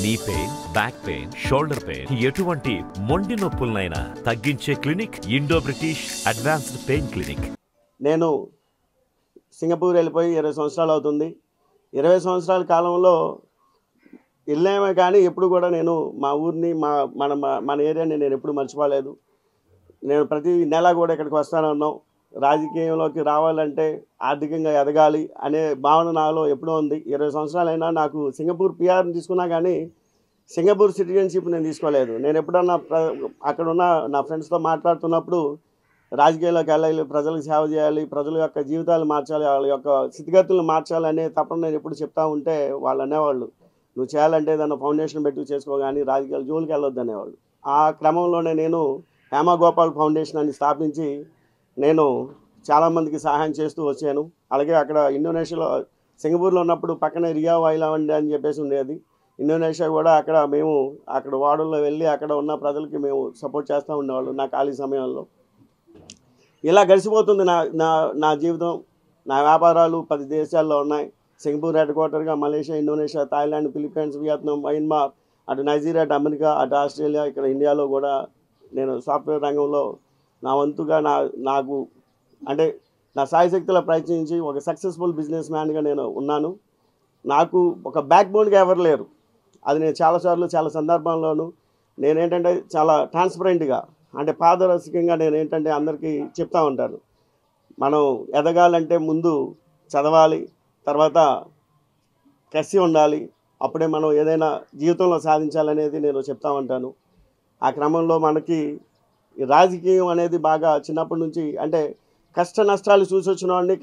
Knee pain, back pain, shoulder pain, ఎటువంటి మొండి నొప్పులనైనా తగ్గించే clinic Indo British advanced pain clinic. నేను సింగపూర్ వెళ్ళిపోయి 20 సంవత్సరాలు అవుతుంది. 20 సంవత్సరాల కాలంలో వెళ్ళామే కానీ ఎప్పుడు కూడా నేను మా ఊరిని మన ఏరియాని నేను ఎప్పుడు మర్చిపోలేదు. నేను ప్రతి నెల కూడా ఇక్కడికి వస్తానే ఉన్నాం. రాజకీయంలోకి రావాలంటే ఆర్థికంగా ఎదగాలి అనే భావన నాలో ఎప్పుడూ ఉంది. 20 సంవత్సరాలైనా నాకు సింగపూర్ పిఆర్ని తీసుకున్నా కానీ సింగపూర్ సిటిజన్షిప్ నేను తీసుకోలేదు. నేను ఎప్పుడన్నా అక్కడ ఉన్న నా ఫ్రెండ్స్తో మాట్లాడుతున్నప్పుడు రాజకీయాల్లోకి వెళ్ళాలి, ప్రజలకు సేవ చేయాలి, ప్రజల యొక్క జీవితాలు మార్చాలి, వాళ్ళ యొక్క స్థితిగతులను మార్చాలి అనే తప్పని నేను ఎప్పుడు చెప్తా ఉంటే వాళ్ళు అనేవాళ్ళు, నువ్వు చేయాలంటే ఏదన్నా ఫౌండేషన్ పెట్టి చేసుకో కానీ రాజకీయాల జోలికి వెళ్ళొద్దు అనేవాళ్ళు. ఆ క్రమంలోనే నేను హేమగోపాల్ ఫౌండేషన్ అని స్థాపించి నేను చాలామందికి సహాయం చేస్తూ వచ్చాను. అలాగే అక్కడ ఇండోనేషియాలో సింగపూర్లో ఉన్నప్పుడు పక్కనే రియావ్ ఐలాండ్ అని చెప్పేసి ఉండేది. ఇండోనేషియా కూడా అక్కడ వాడల్లో వెళ్ళి అక్కడ ఉన్న ప్రజలకి మేము సపోర్ట్ చేస్తూ ఉండేవాళ్ళు నా ఖాళీ సమయంలో. ఇలా గడిచిపోతుంది నా జీవితం. నా వ్యాపారాలు 10 దేశాల్లో ఉన్నాయి. సింగపూర్ హెడ్ క్వార్టర్గా Malaysia, Indonesia, Thailand, Philippines, Vietnam, Myanmar, అటు నైజీరియా, అటు అమెరికా, అటు ఆస్ట్రేలియా, ఇక్కడ ఇండియాలో కూడా నేను సాఫ్ట్వేర్ రంగంలో నా వంతుగా నాకు అంటే నా సాయశక్తిలో ప్రయత్నించి ఒక సక్సెస్ఫుల్ బిజినెస్ మ్యాన్గా నేను ఉన్నాను. నాకు ఒక బ్యాక్ బోన్గా ఎవరు లేరు. అది నేను చాలాసార్లు చాలా సందర్భాల్లోనూ నేనేంటంటే చాలా ట్రాన్స్పరెంట్గా అంటే పారదర్శకంగా నేనేంటంటే అందరికీ చెప్తా ఉంటాను. మనం ఎదగాలంటే ముందు చదవాలి, తర్వాత కసి ఉండాలి, అప్పుడే మనం ఏదైనా జీవితంలో సాధించాలనేది నేను చెప్తా ఉంటాను. ఆ క్రమంలో మనకి రాజకీయం అనేది బాగా చిన్నప్పటి నుంచి అంటే కష్ట నష్టాలు చూసి వచ్చినవాడిని,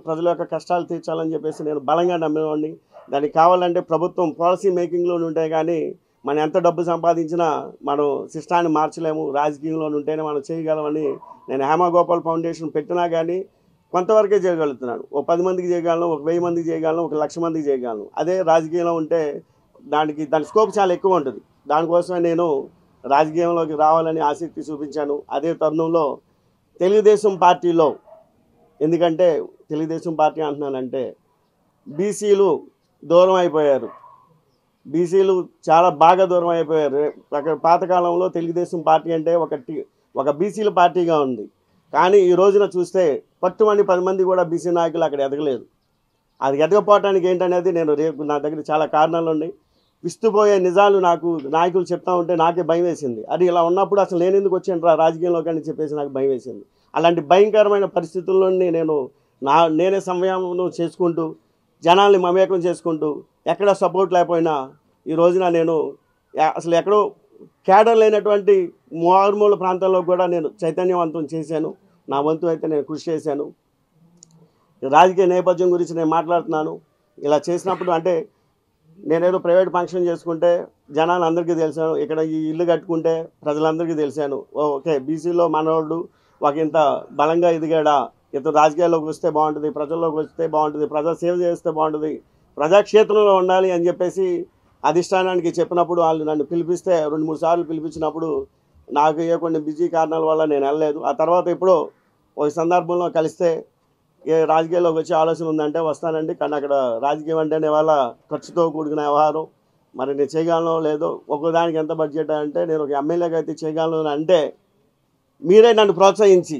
ప్రజల యొక్క కష్టాలు తీర్చాలని చెప్పేసి నేను బలంగా నమ్మేవాడిని. దానికి కావాలంటే ప్రభుత్వం పాలసీ మేకింగ్లో ఉంటే కానీ మనం ఎంత డబ్బు సంపాదించినా మనం సిస్టాన్ని మార్చలేము. రాజకీయంలో ఉంటేనే మనం చేయగలమని నేను హేమగోపాల్ ఫౌండేషన్ పెట్టినా కానీ కొంతవరకే చేయగలుగుతున్నాను. ఒక 10 మందికి చేయగలను, ఒక 1000 మందికి చేయగలను, 1,00,000 మందికి చేయగలను. అదే రాజకీయంలో ఉంటే దాని స్కోప్ చాలా ఎక్కువ ఉంటుంది. దానికోసమే నేను రాజకీయంలోకి రావాలని ఆసక్తి చూపించాను. అదే తరుణంలో తెలుగుదేశం పార్టీలో, ఎందుకంటే తెలుగుదేశం పార్టీ అంటున్నానంటే బీసీలు దూరం అయిపోయారు. బీసీలు చాలా బాగా దూరం అయిపోయారు. అక్కడ పాతకాలంలో తెలుగుదేశం పార్టీ అంటే ఒక బీసీల పార్టీగా ఉంది. కానీ ఈ రోజున చూస్తే పట్టుమని 10 మంది కూడా బీసీ నాయకులు అక్కడ ఎదగలేదు. అది ఎదగపోవటానికి ఏంటనేది నా దగ్గర చాలా కారణాలు ఉన్నాయి. విస్తుపోయే నిజాలు నాకు నాయకులు చెప్తా ఉంటే నాకే భయం వేసింది. అది ఇలా ఉన్నప్పుడు అసలు నేను ఎందుకు వచ్చాను రాజకీయంలోకి అని చెప్పేసి నాకు భయం వేసింది. అలాంటి భయంకరమైన పరిస్థితుల్లోని నేనే సంయమనం చేసుకుంటూ జనాల్ని మమేకం చేసుకుంటూ ఎక్కడ సపోర్ట్ లేకపోయినా ఈ రోజున నేను అసలు ఎక్కడో కేడర్ లేనటువంటి మారుమూల ప్రాంతాల్లో కూడా నేను చైతన్యవంతం చేశాను. నా వంతు అయితే నేను కృషి చేశాను. రాజకీయ నేపథ్యం గురించి నేను మాట్లాడుతున్నాను. ఇలా చేసినప్పుడు అంటే నేనేదో ప్రైవేట్ ఫంక్షన్ చేసుకుంటే జనాలు అందరికీ తెలిసాను. ఇక్కడ ఈ ఇల్లు కట్టుకుంటే ప్రజలందరికీ తెలిసాను. ఓకే, బీసీలో మనవాళ్ళు ఇంత బలంగా ఎదిగాడా, ఇతను రాజకీయాల్లోకి వస్తే బాగుంటుంది, ప్రజల్లోకి వస్తే బాగుంటుంది, ప్రజా సేవ చేస్తే బాగుంటుంది, ప్రజాక్షేత్రంలో ఉండాలి అని చెప్పేసి అధిష్టానానికి చెప్పినప్పుడు వాళ్ళు నన్ను పిలిపిస్తే 2-3 సార్లు పిలిపించినప్పుడు నాకు కొన్ని బిజీ కారణాల వల్ల నేను వెళ్ళలేదు. ఆ తర్వాత ఎప్పుడో ఒక సందర్భంలో కలిస్తే రాజకీయాల్లోకి వచ్చే ఆలోచన ఉందంటే వస్తానండి, కానీ అక్కడ రాజకీయం అంటేనే వాళ్ళ ఖర్చుతో కూడుకున్న వ్యవహారం, మరి నేను చేయగలను లేదో, ఒక్కోదానికి ఎంత బడ్జెట్ అంటే నేను ఒక ఎమ్మెల్యేగా అయితే చేయగలను అంటే మీరే నన్ను ప్రోత్సహించి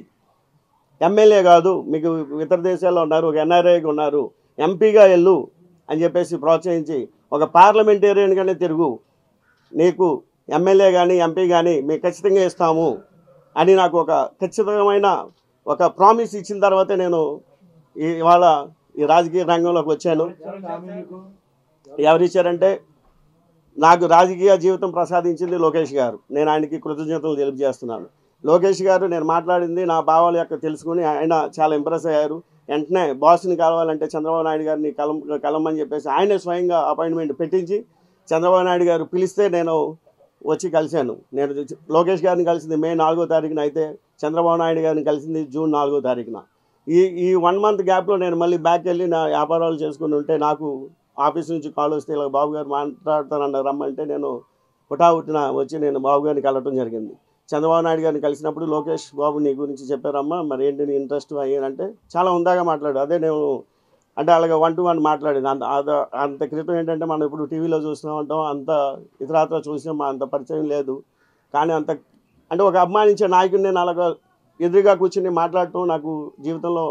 ఎమ్మెల్యే కాదు, మీకు ఇతర దేశాల్లో ఉన్నారు, ఒక ఎన్ఆర్ఐగా ఉన్నారు, ఎంపీగా వెళ్ళు అని చెప్పేసి ప్రోత్సహించి ఒక పార్లమెంటేరియన్గానే తిరుగు, నీకు ఎమ్మెల్యే కానీ ఎంపీ కానీ మేము ఖచ్చితంగా ఇస్తాము అని నాకు ఒక ఖచ్చితమైన ఒక ప్రామిస్ ఇచ్చిన తర్వాతే నేను ఇవాళ ఈ రాజకీయ రంగంలోకి వచ్చాను. ఎవరిచ్చారంటే నాకు రాజకీయ జీవితం ప్రసాదించింది లోకేష్ గారు. నేను ఆయనకి కృతజ్ఞతలు తెలియజేస్తున్నాను. లోకేష్ గారు నేను మాట్లాడింది నా భావాల యొక్క తెలుసుకుని ఆయన చాలా ఇంప్రెస్ అయ్యారు. వెంటనే బాస్ని కలవాలంటే చంద్రబాబు నాయుడు గారిని కలవమని చెప్పేసి ఆయనే స్వయంగా అపాయింట్మెంట్ పెట్టించి చంద్రబాబు నాయుడు గారు పిలిస్తే నేను వచ్చి కలిశాను. నేను లోకేష్ గారిని కలిసింది మే 4వ తారీఖున, అయితే చంద్రబాబు నాయుడు గారిని కలిసింది జూన్ 4వ తారీఖున. ఈ 1 మంత్ గ్యాప్లో నేను మళ్ళీ బ్యాక్ వెళ్ళి నా వ్యాపారాలు చేసుకుని ఉంటే నాకు ఆఫీస్ నుంచి కాల్ వస్తే ఇలా బాబు గారు మాట్లాడతానన్న రమ్మంటే నేను హుటాహుటిన వచ్చి నేను బాబు గారిని కలవటం జరిగింది. చంద్రబాబు నాయుడు గారిని కలిసినప్పుడు లోకేష్ బాబు నీ గురించి చెప్పారమ్మా, మరి ఏంటి నీ ఇంట్రెస్ట్ అయ్యానంటే చాలా ఉందాగా మాట్లాడు. అదే నేను అంటే అలాగే 1-to-1 మాట్లాడింది. అంత క్రితం ఏంటంటే మనం ఇప్పుడు టీవీలో చూస్తూ ఉంటాం, అంత ఇతరాత్ర చూసాం, అంత పరిచయం లేదు. కానీ అంటే ఒక అభిమానించే నాయకుడిని నేను అలాగా ఎదురుగా కూర్చుని మాట్లాడటం నాకు జీవితంలో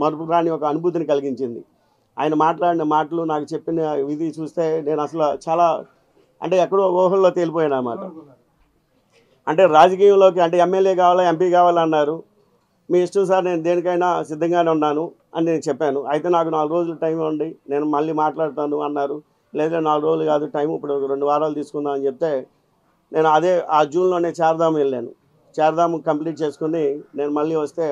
మరుపురాని ఒక అనుభూతిని కలిగించింది. ఆయన మాట్లాడిన మాటలు, నాకు చెప్పిన ఇది చూస్తే నేను అసలు చాలా అంటే ఎక్కడో ఊహల్లో తేలిపోయాను అన్నమాట. అంటే రాజకీయంలోకి అంటే ఎమ్మెల్యే కావాలా, ఎంపీ కావాలన్నారు. మీ ఇష్టం సార్, నేను దేనికైనా సిద్ధంగానే ఉన్నాను అని నేను చెప్పాను. అయితే నాకు 4 రోజులు టైం ఇవ్వండి, నేను మళ్ళీ మాట్లాడతాను అన్నారు. లేదా 4 రోజులు కాదు టైం, ఇప్పుడు 2 వారాలు తీసుకుందాం అని చెప్తే నేను ఆ జూన్లోనే చార్ధామ్ వెళ్ళాను. చార్ధామ్ కంప్లీట్ చేసుకుని నేను మళ్ళీ వస్తే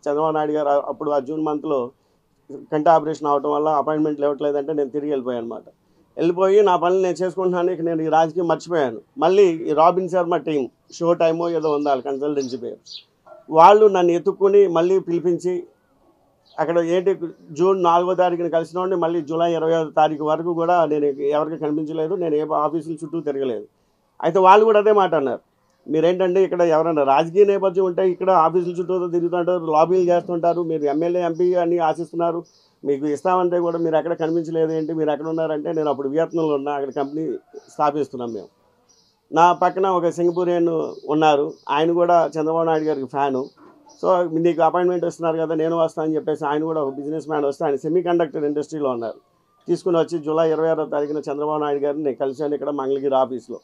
చంద్రబాబు నాయుడు గారు అప్పుడు ఆ జూన్ మంత్లో కంటి ఆపరేషన్ అవడం వల్ల అపాయింట్మెంట్లు ఇవ్వట్లేదంటే నేను తిరిగి వెళ్ళిపోయాను అనమాట. వెళ్ళిపోయి నా పనులు నేను చేసుకుంటున్నాను. ఇక నేను ఈ రాజకీయం మర్చిపోయాను. మళ్ళీ ఈ రాబిన్ శర్మ టీం షో టైమో ఏదో ఉండాలి, కన్సల్టెన్సీ పేరు, వాళ్ళు నన్ను ఎత్తుక్కుని మళ్ళీ పిలిపించి అక్కడ ఏంటి జూన్ 4వ తారీఖున కలిసిన వాడిని మళ్ళీ జూలై 25వ తారీఖు వరకు కూడా నేను ఎవరికి కనిపించలేదు. నేను ఏ ఆఫీసుల చుట్టూ తిరగలేదు. అయితే వాళ్ళు కూడా అదే మాట అన్నారు, మీరేంటంటే ఇక్కడ ఎవరైనా రాజకీయ నేపథ్యం ఉంటే ఇక్కడ ఆఫీసుల చుట్టూ తిరుగుతుంటారు, లాబీలు చేస్తుంటారు, మీరు ఎమ్మెల్యే ఎంపీ అని ఆశిస్తున్నారు, మీకు ఇస్తామంటే కూడా మీరు ఎక్కడ కనిపించలేదు ఏంటి, మీరు ఎక్కడ ఉన్నారంటే నేను అప్పుడు వియత్నంలో ఉన్నా, అక్కడ కంపెనీ స్థాపిస్తున్నాం మేము. నా పక్కన ఒక సింగపూరియన్ ఉన్నారు, ఆయన కూడా చంద్రబాబు నాయుడు గారికి ఫ్యాను. సో నీకు అపాయింట్మెంట్ ఇస్తున్నారు కదా, నేను వస్తాను అని చెప్పేసి ఆయన కూడా ఒక బిజినెస్ మ్యాన్ వస్తే ఆయన సెమీ కండక్టర్ ఇండస్ట్రీలో ఉన్నారు. తీసుకుని వచ్చి జూలై 26వ తారీఖున చంద్రబాబు నాయుడు గారిని కలిశాను ఇక్కడ మంగళగిరి ఆఫీస్లో.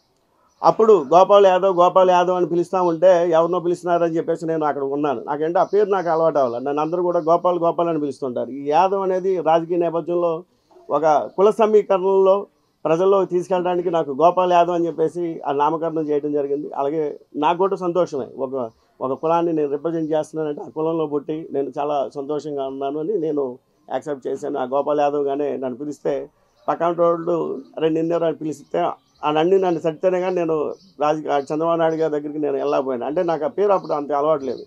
అప్పుడు గోపాల్ యాదవ్ అని పిలుస్తూ ఉంటే ఎవరినో పిలుస్తున్నారని చెప్పేసి నేను అక్కడ ఉన్నాను. నాకంటే ఆ పేరు నాకు అలవాటు అవ్వాలి. నన్ను అందరూ కూడా గోపాల్ అని పిలుస్తుంటారు. ఈ యాదవ్ అనేది రాజకీయ నేపథ్యంలో ఒక కుల సమీకరణలో ప్రజల్లో తీసుకెళ్ళడానికి నాకు గోపాల్ యాదవ్ అని చెప్పేసి ఆ నామకరణం చేయడం జరిగింది. అలాగే నాకు కూడా సంతోషమే, ఒక కులాన్ని నేను రిప్రజెంట్ చేస్తున్నానంటే ఆ కులంలో పుట్టి నేను చాలా సంతోషంగా ఉన్నాను అని నేను యాక్సెప్ట్ చేశాను. ఆ గోపాల్ యాదవ్గానే నన్ను పిలిస్తే పక్కన రోడ్లు నిన్నెవరు అని పిలిస్తే నన్ను సడితేనే కానీ నేను చంద్రబాబు నాయుడు గారి దగ్గరికి నేను వెళ్ళకపోయాను. అంటే నాకు ఆ పేరు అప్పుడు అంత అలవాట్లేదు.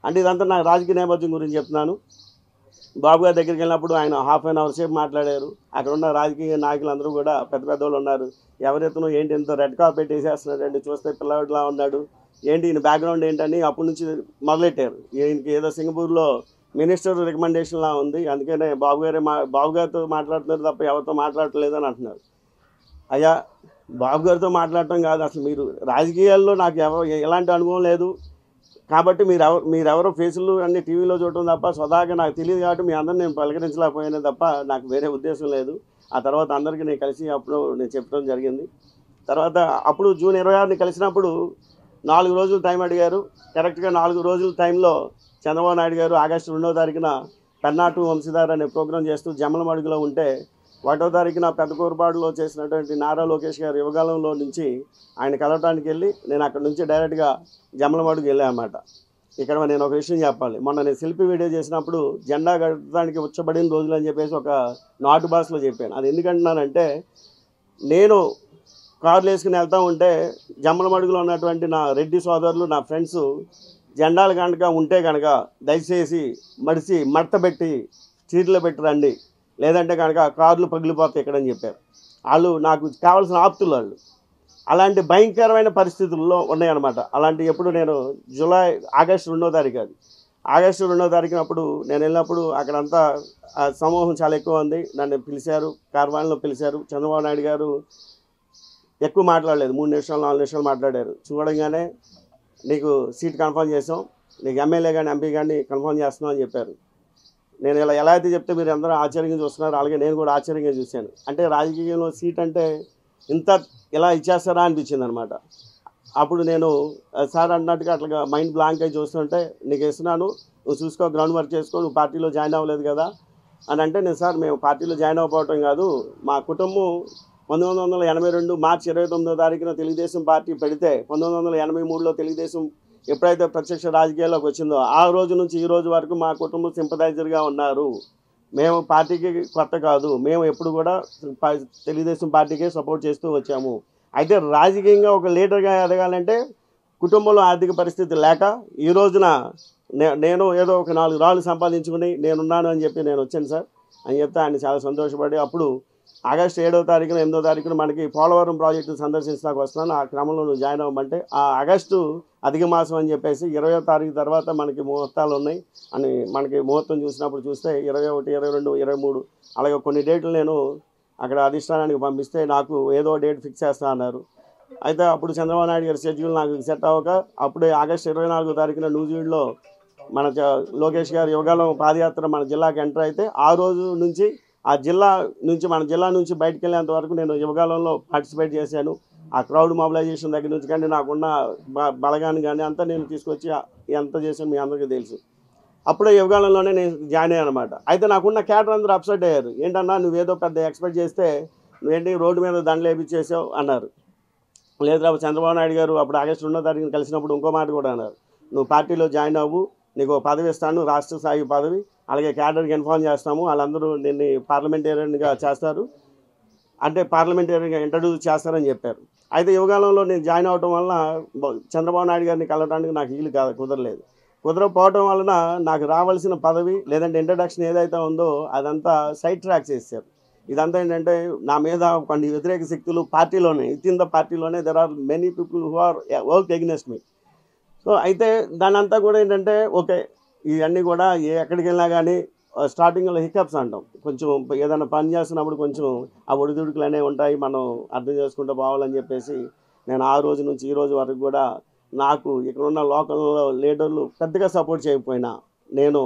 అంటే ఇదంతా నాకు రాజకీయ నేపథ్యం గురించి చెప్తున్నాను. బాబు గారి దగ్గరికి వెళ్ళినప్పుడు ఆయన ½ an hour సేపు మాట్లాడారు. అక్కడ ఉన్న రాజకీయ నాయకులందరూ కూడా పెద్దవాళ్ళు ఉన్నారు. ఎవరెత్తునో ఏంటి ఇంత రెడ్ కార్పెట్ వేసేస్తున్నాడండి, చూస్తే పిల్లవాడిలా ఉన్నాడు, ఏంటి ఈయన బ్యాక్గ్రౌండ్ ఏంటని అప్పటి నుంచి మొదలెట్టారు. ఈయనకి ఏదో సింగపూర్లో మినిస్టర్ రికమెండేషన్లా ఉంది, అందుకనే బాబు గారితో మాట్లాడుతున్నారు తప్ప ఎవరితో మాట్లాడట్లేదు అని అంటున్నారు. అయ్యా, బాబు గారితో మాట్లాడటం కాదు, అసలు మీరు రాజకీయాల్లో నాకు ఎలాంటి అనుభవం లేదు కాబట్టి మీరెవరో ఫేసులు అన్ని టీవీలో చూడటం తప్ప స్వతహాగా నాకు తెలియదు కాబట్టి మీ అందరిని నేను పలకరించలేకపోయానే తప్ప నాకు వేరే ఉద్దేశం లేదు. ఆ తర్వాత అందరికీ నేను కలిసి అప్పుడు నేను చెప్పడం జరిగింది. తర్వాత అప్పుడు జూన్ 26ని కలిసినప్పుడు 4 రోజులు టైం అడిగారు. కరెక్ట్గా 4 రోజుల టైంలో చంద్రబాబు నాయుడు గారు ఆగస్టు 2వ తారీఖున పెన్నాటు వంశీదార్ అనే ప్రోగ్రాం చేస్తూ జమ్మలమడుగులో ఉంటే 1వ తారీఖున పెద్దకూరపాడులో చేసినటువంటి నారా లోకేష్ గారు యువగాలంలో నుంచి ఆయన కలవటానికి వెళ్ళి నేను అక్కడ నుంచి డైరెక్ట్గా జమ్మలమడుగు వెళ్ళాను అన్నమాట. ఇక్కడ నేను ఒక విషయం చెప్పాలి. మొన్న నేను సెల్ఫీ వీడియో చేసినప్పుడు జెండా కట్టడానికి ఉచ్చబడిన రోజులు అని చెప్పేసి ఒక నాటు భాషలో చెప్పాను. అది ఎందుకంటున్నానంటే నేను కార్లు వేసుకుని వెళ్తూ ఉంటే జమ్మలమడుగులో ఉన్నటువంటి నా రెడ్డి సోదరులు, నా ఫ్రెండ్స్ జెండాలు కనుక ఉంటే కనుక దయచేసి మడతబెట్టి చీరలు పెట్టి రండి, లేదంటే కనుక కార్లు పగిలిపోతాయి ఇక్కడని చెప్పారు. వాళ్ళు నాకు కావాల్సిన ఆప్తులు వాళ్ళు. అలాంటి భయంకరమైన పరిస్థితుల్లో ఉన్నాయన్నమాట. అలాంటి ఎప్పుడు నేను ఆగస్టు 2వ తారీఖు అది ఆగస్టు 2వ తారీఖున అప్పుడు నేను వెళ్ళినప్పుడు అక్కడంతా సమూహం చాలా ఎక్కువ ఉంది. నన్ను పిలిచారు, కార్వాన్లో పిలిచారు. చంద్రబాబు నాయుడు గారు ఎక్కువ మాట్లాడలేదు, 3 నిమిషాలు 4 నిమిషాలు మాట్లాడారు. చూడగానే నీకు సీట్ కన్ఫర్మ్ చేసాం, నీకు ఎమ్మెల్యే కానీ ఎంపీ కానీ కన్ఫర్మ్ చేస్తున్నాం అని చెప్పారు. నేను ఎలా అయితే చెప్తే మీరు అందరూ ఆశ్చర్యంగా చూస్తున్నారు, అలాగే నేను కూడా ఆశ్చర్యంగా చూశాను. అంటే రాజకీయంలో సీట్ అంటే ఇలా ఇచ్చేస్తారా అనిపించింది అనమాట. అప్పుడు నేను సార్ అన్నట్టుగా అట్లా మైండ్ బ్లాంక్ అయి చూస్తుంటే, నీకు ఇస్తున్నాను, నువ్వు చూసుకో, గ్రౌండ్ వర్క్ చేసుకో, నువ్వు పార్టీలో జాయిన్ అవ్వలేదు కదా అని అంటే, నేను సార్ మేము పార్టీలో జాయిన్ అవ్వకపోవటం కాదు, మా కుటుంబం 1982 మార్చి 29వ తారీఖున తెలుగుదేశం పార్టీ పెడితే 1983లో తెలుగుదేశం ఎప్పుడైతే ప్రత్యక్ష రాజకీయాల్లోకి వచ్చిందో ఆ రోజు నుంచి ఈ రోజు వరకు మా కుటుంబం సింపథైజర్గా ఉన్నారు. మేము పార్టీకి కొత్త కాదు, మేము ఎప్పుడు కూడా తెలుగుదేశం పార్టీకే సపోర్ట్ చేస్తూ వచ్చాము. అయితే రాజకీయంగా ఒక లీడర్గా ఎదగాలంటే కుటుంబంలో ఆర్థిక పరిస్థితి లేక ఈ రోజున నేను ఏదో ఒక 4 రాళ్ళు సంపాదించుకుని నేనున్నాను అని చెప్పి నేను వచ్చాను సార్ అని చెప్తే ఆయన చాలా సంతోషపడి అప్పుడు ఆగస్టు 7వ తారీఖున 8వ తారీఖున మనకి పోలవరం ప్రాజెక్టు సందర్శించడానికి వస్తున్నాను, ఆ క్రమంలో నువ్వు జాయిన్ అవ్వమంటే ఆ ఆగస్టు అధిక మాసం అని చెప్పేసి 20వ తారీఖు తర్వాత మనకి ముహూర్తాలు ఉన్నాయి అని మనకి ముహూర్తం చూసినప్పుడు చూస్తే 21, 22, 23 అలాగే కొన్ని డేట్లు నేను అక్కడ అధిష్టానానికి పంపిస్తే నాకు ఏదో డేట్ ఫిక్స్ చేస్తా అన్నారు. అయితే అప్పుడు చంద్రబాబు నాయుడు గారి షెడ్యూల్ నాకు సెట్ అవ్వక అప్పుడే ఆగస్టు 24వ తారీఖున న్యూజిలాండ్లో మన లోకేష్ గారి యువగాలం పాదయాత్ర మన జిల్లాకి ఎంటర్ అయితే ఆ రోజు నుంచి ఆ జిల్లా నుంచి మన జిల్లా నుంచి బయటకు వెళ్ళేంత వరకు నేను యువగాలంలో పార్టిసిపేట్ చేశాను. ఆ క్రౌడ్ మొబిలైజేషన్ దగ్గర నుంచి కానీ నాకున్న బలగాన్ని కానీ అంతా నేను తీసుకొచ్చి ఎంత చేశాను మీ అందరికీ తెలుసు. అప్పుడే యువగాలంలోనే నేను జాయిన్ అయ్యాను అనమాట. అయితే నాకున్న క్యాడర్ అందరూ అప్సెట్ అయ్యారు. ఏంటన్నా నువ్వేదో పెద్ద ఎక్స్పెక్ట్ చేస్తే నువ్వేంటి రోడ్డు మీద దండలు వేపించేసావు అన్నారు. లేదా చంద్రబాబు నాయుడు గారు అప్పుడు ఆగస్టు 2వ తారీఖున కలిసినప్పుడు ఇంకో మాట కూడా అన్నారు, నువ్వు పార్టీలో జాయిన్ అవ్వు, నీకు పదవి ఇస్తాను, రాష్ట్ర స్థాయి పదవి, అలాగే క్యాడర్కి ఇన్ఫార్మ్ చేస్తాము, వాళ్ళందరూ నిన్ను పార్లమెంటేరియన్గా చేస్తారు, అంటే పార్లమెంటేరియన్గా ఇంట్రడ్యూస్ చేస్తారని చెప్పారు. అయితే యువగాలంలో నేను జాయిన్ అవ్వడం వలన చంద్రబాబు నాయుడు గారిని కలవడానికి నాకు వీలు కుదరలేదు. కుదరకపోవడం వలన నాకు రావాల్సిన పదవి లేదంటే ఇంట్రడక్షన్ ఏదైతే ఉందో అదంతా సైడ్ ట్రాక్ చేశారు. ఇదంతా ఏంటంటే నా మీద కొన్ని వ్యతిరేక శక్తులు పార్టీలోనే విత్ ఇన్ ద పార్టీలోనే there are many people who are work against me. So అయితే దాని అంతా కూడా ఏంటంటే ఓకే, ఇవన్నీ కూడా ఎక్కడికి వెళ్ళినా కానీ స్టార్టింగ్లో హికప్స్ అంటాం, కొంచెం ఏదైనా పని చేస్తున్నప్పుడు కొంచెం ఆ ఒడిదుడుకులు అనేవి ఉంటాయి, మనం అర్థం చేసుకుంటూ పోవాలని చెప్పేసి నేను ఆ రోజు నుంచి ఈ రోజు వరకు కూడా నాకు ఇక్కడున్న లోకల్లో లీడర్లు పెద్దగా సపోర్ట్ చేయకపోయినా నేను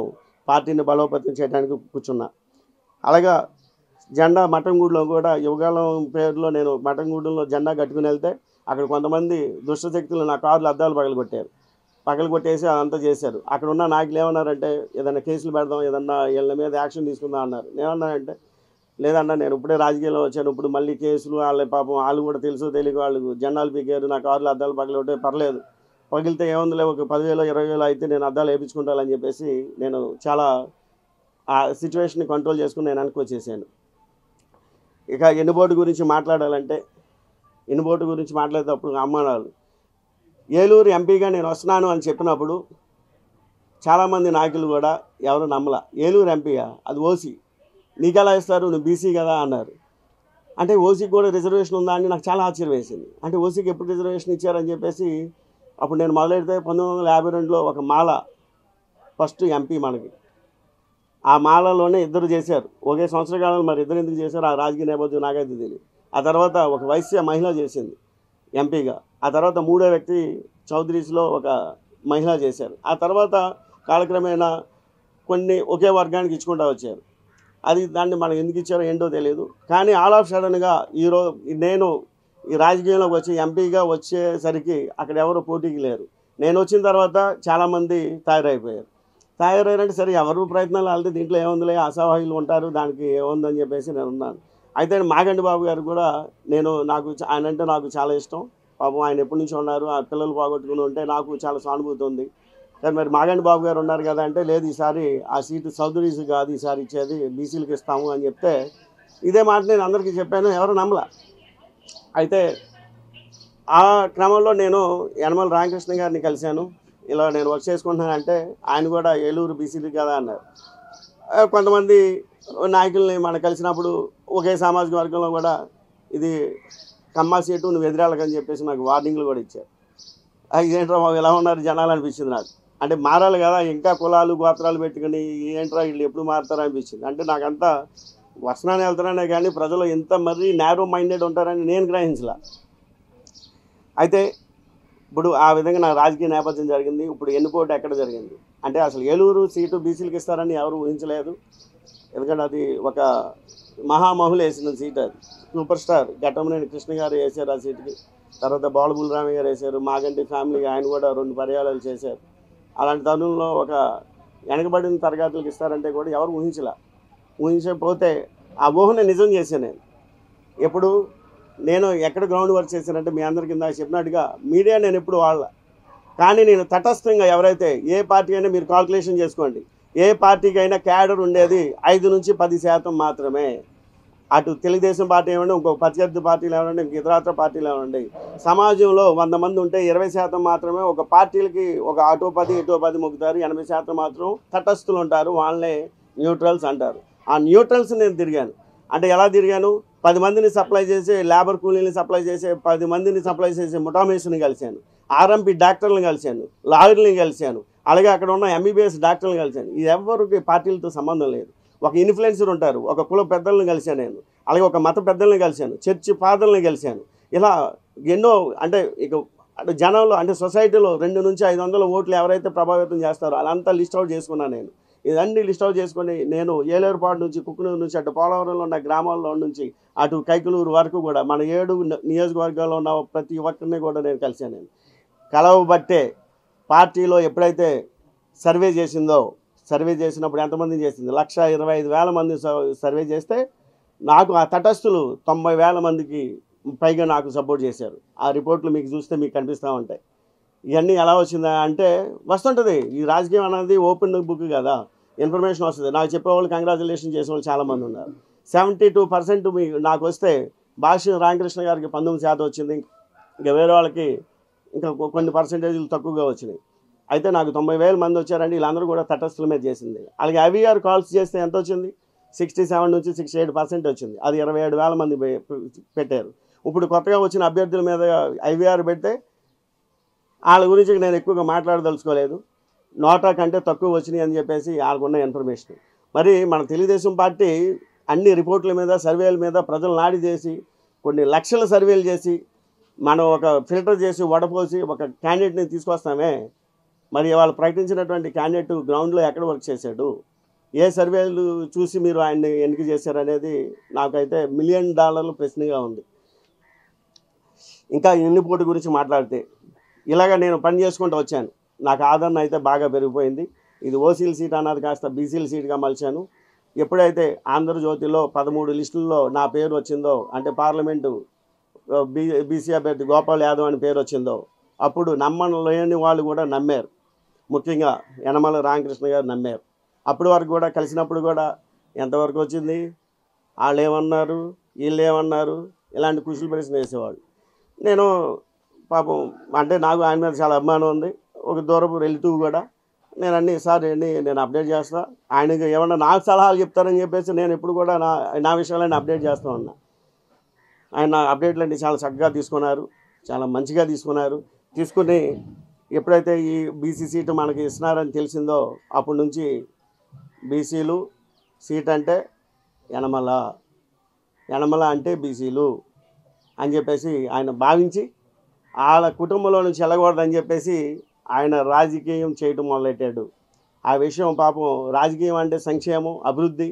పార్టీని బలోపేతం చేయడానికి కూర్చున్నా. అలాగా జెండా మఠంగూడులో కూడా యువగాలం పేరులో నేను మఠంగూడులో జెండా కట్టుకుని వెళ్తే అక్కడ కొంతమంది దుష్టశక్తులు నా కార్లు అద్దాలు పగలగొట్టేసి అదంతా చేశారు. అక్కడ ఉన్న నాయకులు ఏమన్నారంటే ఏదైనా కేసులు పెడదాం, ఏదన్నా వీళ్ళ మీద యాక్షన్ తీసుకుందాం అన్నారు. నేనన్నానంటే లేదన్నా, నేను ఇప్పుడే రాజకీయాల్లో వచ్చాను, ఇప్పుడు మళ్ళీ కేసులు వాళ్ళ పాపం వాళ్ళు కూడా తెలుసు తెలియక వాళ్ళు జెండాలు పీకారు, నా కార్లు అద్దాలు పగలగొట్టే పర్లేదు, పగిలితే ఏముందిలే, ఒక 10,000 20,000 అయితే నేను అద్దాలు వేయించుకుంటానని చెప్పేసి నేను చాలా ఆ సిచ్యువేషన్ని కంట్రోల్ చేసుకుని నేను వెనక్కి వచ్చేసాను. ఇక ఎన్నుబోటు గురించి మాట్లాడేటప్పుడు అమ్మానాలు ఏలూరు ఎంపీగా నేను వస్తున్నాను అని చెప్పినప్పుడు చాలామంది నాయకులు కూడా ఎవరు నమ్మల. ఏలూరు ఎంపీగా, అది ఓసీ, నీకెలా ఇస్తారు, నువ్వు బీసీ కదా అన్నారు. అంటే ఓసీకి కూడా రిజర్వేషన్ ఉందా అని నాకు చాలా ఆశ్చర్యం వేసింది. అంటే ఓసీకి ఎప్పుడు రిజర్వేషన్ ఇచ్చారని చెప్పేసి అప్పుడు నేను మొదలెడితే 1952లో ఒక మాల ఫస్ట్ ఎంపీ మనకి, ఆ మాలలోనే ఇద్దరు చేశారు ఒకే సంవత్సర కాలంలో. మరి ఇద్దరు ఎందుకు చేశారు ఆ రాజకీయ నేపథ్యం నాకైతే తెలియదు. ఆ తర్వాత ఒక వైశ్య మహిళ చేసింది ఎంపీగా. ఆ తర్వాత మూడో వ్యక్తి చౌదరీస్లో ఒక మహిళ చేశారు. ఆ తర్వాత కాలక్రమేణా కొన్ని ఒకే వర్గానికి ఇచ్చుకుంటూ వచ్చారు. అది దాన్ని మనకు ఎందుకు ఇచ్చారో ఏంటో తెలియదు. కానీ ఆల్ ఆఫ్ సడన్గా ఈరోజు నేను ఈ రాజకీయంలోకి వచ్చి ఎంపీగా వచ్చేసరికి అక్కడ ఎవరు పోటీకి లేరు. నేను వచ్చిన తర్వాత చాలామంది తయారయ్యారంటే సరే ఎవరు ప్రయత్నాలు వెళ్తే దీంట్లో ఏముందిలే, అసహాయులు ఉంటారు, దానికి ఏముందని చెప్పేసి నేను ఉన్నాను. అయితే మాగంటి బాబు గారు కూడా ఆయన అంటే నాకు చాలా ఇష్టం. పాపం ఆయన ఎప్పటి నుంచి ఉన్నారు, ఆ పిల్లలు పోగొట్టుకుని ఉంటే నాకు చాలా సానుభూతి ఉంది. కానీ మరి మాగంటి బాబు గారు ఉన్నారు కదా అంటే లేదు, ఈసారి ఆ సీటు చౌదరీస్ కాదు ఈసారి ఇచ్చేది, బీసీలకు ఇస్తాము అని చెప్తే ఇదే మాట నేను అందరికీ చెప్పాను, ఎవరు నమ్మల. అయితే ఆ క్రమంలో నేను యనమల రామకృష్ణ గారిని కలిశాను. ఇలా నేను వర్క్ చేసుకుంటున్నానంటే ఆయన కూడా ఏలూరు బీసీలు కదా అన్నారు. కొంతమంది నాయకుల్ని మనం కలిసినప్పుడు ఒకే సామాజిక వర్గంలో కూడా ఇది కమ్మా సీటు, నువ్వు ఎదురాలకని చెప్పేసి నాకు వార్నింగ్లు కూడా ఇచ్చారు. ఇదేంట్రా మాకు ఎలా ఉన్నారు జనాలు అనిపించింది నాకు. అంటే మారాలి కదా, ఇంకా కులాలు గోత్రాలు పెట్టుకుని ఏంట్రా వీళ్ళు ఎప్పుడు మారుతారో అనిపించింది. అంటే నాకంతా వస్తున్నానే వెళ్తున్నానే కానీ ప్రజలు ఎంత మరీ నేరో మైండెడ్ ఉంటారని నేను గ్రహించలా. అయితే ఇప్పుడు ఆ విధంగా నా రాజకీయ నేపథ్యం జరిగింది. ఇప్పుడు ఎన్నుపోటు ఎక్కడ జరిగింది అంటే అసలు ఏలూరు సీటు బీసీలకు ఇస్తారని ఎవరు ఊహించలేదు. ఎందుకంటే అది ఒక మహామహులు వేసిన సీట్, అది సూపర్ స్టార్ ఘట్టమనేని కృష్ణ గారు వేశారు ఆ సీటుకి. తర్వాత బాలబుల్ రామయ్య గారు వేశారు, మాగంటి ఫ్యామిలీ ఆయన కూడా 2 పర్యాయాలు చేశారు. అలాంటి తరుణంలో ఒక వెనకబడిన తరగతులకు ఇస్తారంటే కూడా ఎవరు ఊహించకపోతే ఆ ఊహని నిజం చేశాను నేను. ఎప్పుడు నేను ఎక్కడ గ్రౌండ్ వర్క్ చేశానంటే మీ అందరికీ ఇందాక చెప్పినట్టుగా మీడియా నేను ఎప్పుడు వాళ్ళ, కానీ నేను తటస్థంగా ఎవరైతే ఏ పార్టీ అయినా మీరు కాల్కులేషన్ చేసుకోండి, ఏ పార్టీకి అయినా క్యాడర్ ఉండేది 5 నుంచి 10% మాత్రమే. అటు తెలుగుదేశం పార్టీ ఏమండి, ఇంకొక ప్రత్యర్థి పార్టీలు ఏమండి, ఇంక ఇతరత్ర పార్టీలు ఏమండి, సమాజంలో 100 మంది ఉంటే 20% మాత్రమే ఒక పార్టీలకి ఒక అటో 10 మొక్కుతారు, 80% మాత్రం తటస్థులు ఉంటారు, వాళ్ళనే న్యూట్రల్స్ అంటారు. ఆ న్యూట్రల్స్ నేను తిరిగాను. అంటే ఎలా తిరిగాను, 10 మందిని సప్లై చేసే లేబర్ కూలీని సప్లై చేసే 10 మందిని సప్లై చేసే ముఠామేసుని కలిశాను, ఆర్ఎంపీ డాక్టర్లను కలిశాను, లాయర్ని కలిశాను, అలాగే అక్కడ ఉన్న ఎంబీబీఎస్ డాక్టర్లను కలిశాను. ఇది ఎవరికి పార్టీలతో సంబంధం లేదు. ఒక ఇన్ఫ్లుయెన్సర్ ఉంటారు, ఒక కుల పెద్దలను కలిశాను నేను, అలాగే ఒక మత పెద్దలను కలిశాను, చర్చి ఫాదర్లను కలిశాను. ఇలా ఎన్నో అంటే ఇక జనంలో అంటే సొసైటీలో 200 నుంచి 500 ఓట్లు ఎవరైతే ప్రభావితం చేస్తారో అదంతా లిస్ట్ అవుట్ చేసుకున్నాను నేను. ఇదన్నీ లిస్ట్ అవుట్ చేసుకొని నేను ఏలేరుపాడు నుంచి, కుక్కునూరు నుంచి, అటు పోలవరంలో ఉన్న గ్రామాల్లో నుంచి అటు కైకలూరు వరకు కూడా మన 7 నియోజకవర్గాల్లో ఉన్న ప్రతి ఒక్కరిని కూడా నేను కలిశాను. నేను కలవబట్టే పార్టీలో ఎప్పుడైతే సర్వే చేసినప్పుడు ఎంతమంది చేసింది, 1,25,000 మంది సర్వే చేస్తే నాకు ఆ తటస్థులు 90,000 మందికి పైగా నాకు సపోర్ట్ చేశారు. ఆ రిపోర్ట్లు మీకు చూస్తే మీకు కనిపిస్తూ ఉంటాయి. ఇవన్నీ ఎలా వచ్చిందా అంటే వస్తుంటుంది. ఈ రాజకీయం అనేది ఓపెన్ బుక్ కదా, ఇన్ఫర్మేషన్ వస్తుంది. నాకు చెప్పేవాళ్ళు కంగ్రాచులేషన్ చేసేవాళ్ళు చాలామంది ఉన్నారు. 72% నాకు వస్తే భాష్యం రామకృష్ణ గారికి 19% వచ్చింది, ఇంకా వేరే వాళ్ళకి ఇంకా కొన్ని పర్సెంటేజ్లు తక్కువగా వచ్చినాయి. అయితే నాకు 90,000 మంది వచ్చారండి. వీళ్ళందరూ కూడా తటస్థుల మీద చేసింది. అలాగే ఐవీఆర్ కాల్స్ చేస్తే ఎంత వచ్చింది, 67 నుంచి 68% వచ్చింది. అది 27,000 మంది పెట్టారు. ఇప్పుడు కొత్తగా వచ్చిన అభ్యర్థుల మీద ఐవీఆర్ పెడితే వాళ్ళ గురించి నేను ఎక్కువగా మాట్లాడదలుచుకోలేదు. నోటా కంటే తక్కువ వచ్చినాయి అని చెప్పేసి వాళ్ళకున్న ఇన్ఫర్మేషన్. మరి మన తెలుగుదేశం పార్టీ అన్ని రిపోర్ట్ల మీద, సర్వేల మీద ప్రజలు నాడి చేసి కొన్ని లక్షల సర్వేలు చేసి మనం ఒక ఫిల్టర్ చేసి వడపోసి ఒక క్యాండిడేట్ని తీసుకొస్తామే. మరి వాళ్ళు ప్రకటించినటువంటి క్యాండిడేట్ గ్రౌండ్లో ఎక్కడ వర్క్ చేశాడు, ఏ సర్వేలు చూసి మీరు ఆయన్ని ఎన్నిక చేశారనేది నాకైతే $1 మిలియన్ ప్రశ్నగా ఉంది. ఇంకా ఎన్నిపోటు గురించి మాట్లాడితే ఇలాగ నేను పని చేసుకుంటూ వచ్చాను. నాకు ఆదరణ అయితే బాగా పెరిగిపోయింది. ఇది ఓసీల సీట్ అన్నది కాస్త బీసీల సీట్గా మలిచాను. ఎప్పుడైతే ఆంధ్రజ్యోతిలో 13 లిస్టుల్లో నా పేరు వచ్చిందో, అంటే పార్లమెంటు బీసీ అభ్యర్థి గోపాల్ యాదవ్ అని పేరు వచ్చిందో, అప్పుడు నమ్మలేని వాళ్ళు కూడా నమ్మారు. ముఖ్యంగా యనమల రామకృష్ణ గారు నమ్మారు. అప్పటి వరకు కూడా కలిసినప్పుడు కూడా ఎంతవరకు వచ్చింది, వాళ్ళు ఏమన్నారు, వీళ్ళు ఏమన్నారు, ఇలాంటి కుషులు ప్రశ్న వేసేవాళ్ళు. నేను పాపం అంటే నాకు ఆయన మీద చాలా అభిమానం ఉంది, ఒక దూరపు రిలేటివ్ కూడా. నేను అన్నీ సార్ నేను అప్డేట్ చేస్తా, ఆయనకి ఏమన్నా నాకు సలహాలు చెప్తారని చెప్పేసి నేను ఎప్పుడు కూడా నా విషయాలన్నీ అప్డేట్ చేస్తూ ఉన్నా. ఆయన అప్డేట్లన్నీ చాలా చక్కగా తీసుకున్నారు, చాలా మంచిగా తీసుకుని ఎప్పుడైతే ఈ బీసీ సీటు మనకి ఇస్తున్నారని తెలిసిందో అప్పటి నుంచి బీసీలు సీట్ అంటే యనమల అంటే బీసీలు అని చెప్పేసి ఆయన భావించి వాళ్ళ కుటుంబంలో నుంచి వెళ్ళకూడదని చెప్పేసి ఆయన రాజకీయం చేయటం మొదలెట్టాడు. ఆ విషయం పాపం రాజకీయం అంటే సంక్షేమం, అభివృద్ధి,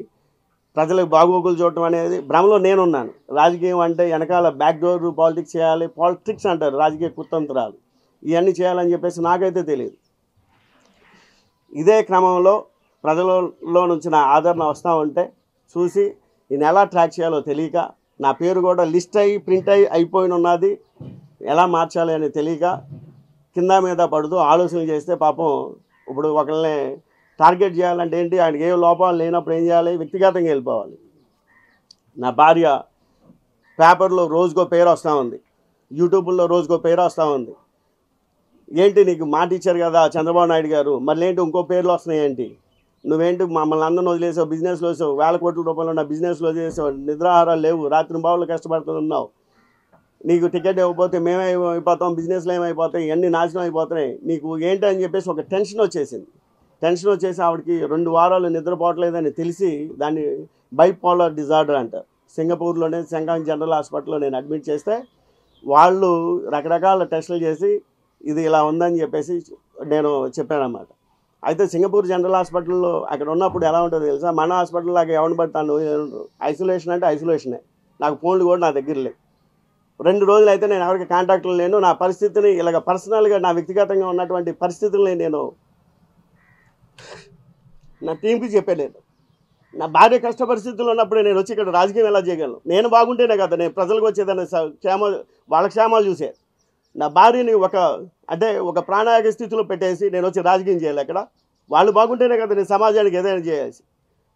ప్రజలకు బాగోగులు చూడటం అనేది భ్రమలో నేనున్నాను. రాజకీయం అంటే వెనకాల బ్యాక్డోర్ పాలిటిక్స్ చేయాలి, పాలిటిక్స్ అంటారు రాజకీయ కుతంత్రాలు, ఇవన్నీ చేయాలని చెప్పేసి నాకైతే తెలియదు. ఇదే క్రమంలో ప్రజలలో నుంచి నా ఆదరణ వస్తూ ఉంటే చూసి నేను ఎలా ట్రాక్ చేయాలో తెలియక, నా పేరు కూడా లిస్ట్ అయ్యి ప్రింట్ అయిపోయిన ఉన్నది, ఎలా మార్చాలి అని తెలియక కింద మీద పడుతూ ఆలోచనలు చేస్తే పాపం ఇప్పుడు ఒకళ్ళని టార్గెట్ చేయాలంటే ఏంటి, ఆయనకి ఏ లోపాలు లేనప్పుడు ఏం చేయాలి, వ్యక్తిగతంగా వెళ్ళిపోవాలి. నా భార్య పేపర్లో రోజుకో పేరు వస్తూ ఉంది, యూట్యూబ్లో రోజుకో పేరు వస్తూ ఉంది. ఏంటి నీకు మాట ఇచ్చారు కదా చంద్రబాబు నాయుడు గారు, మళ్ళీ ఏంటి ఇంకో పేర్లు వస్తున్నాయి ఏంటి, నువ్వేంటి మమ్మల్ని అందరిని వదిలేసావు, బిజినెస్లో వేసావు, వేల కోట్ల రూపాయలు ఉన్న బిజినెస్లో వదిలేసావు, నిద్రాహారాలు లేవు, రాత్రి బావులు కష్టపడుతున్నావు, నీకు టికెట్ ఇవ్వకపోతే మేమే అయిపోతాం, బిజినెస్లో ఏమైపోతాయి, ఇవన్నీ నాశనం అయిపోతున్నాయి, నీకు ఏంటి అని చెప్పేసి ఒక టెన్షన్ వచ్చేసి ఆవిడకి 2 వారాలు నిద్రపోవట్లేదని తెలిసి దాన్ని బైపోలార్ డిజార్డర్ అంటారు. సింగపూర్లోనే సెంగాంగ్ జనరల్ హాస్పిటల్లో నేను అడ్మిట్ చేస్తే వాళ్ళు రకరకాల టెస్టులు చేసి ఇది ఇలా ఉందని చెప్పేసి నేను చెప్పానన్నమాట. అయితే సింగపూర్ జనరల్ హాస్పిటల్లో అక్కడ ఉన్నప్పుడు ఎలా ఉంటుందో తెలుసా, మన హాస్పిటల్ లాగా ఎవరిని పడతాను, ఐసోలేషన్ అంటే ఐసోలేషనే, నాకు ఫోన్లు కూడా నా దగ్గర లేవు. 2 రోజులు అయితే నేను ఎవరికి కాంటాక్ట్లో లేను. నా పరిస్థితిని ఇలాగ పర్సనల్గా నా వ్యక్తిగతంగా ఉన్నటువంటి పరిస్థితుల్ని నేను నా టీంకి చెప్పలేదు. నా భార్య కష్ట పరిస్థితుల్లో ఉన్నప్పుడే నేను వచ్చి ఇక్కడ రాజకీయం ఎలా చేయగలను, నేను బాగుంటేనే కదా నేను ప్రజలకు వచ్చేదాన్ని వాళ్ళ క్షేమాలు చూసే. నా భార్యని ఒక ప్రాణాయాగ స్థితిలో పెట్టేసి నేను వచ్చి రాజకీయం చేయాలి, అక్కడ వాళ్ళు బాగుంటేనే కదా నేను సమాజానికి ఏదైనా చేయాల్సి.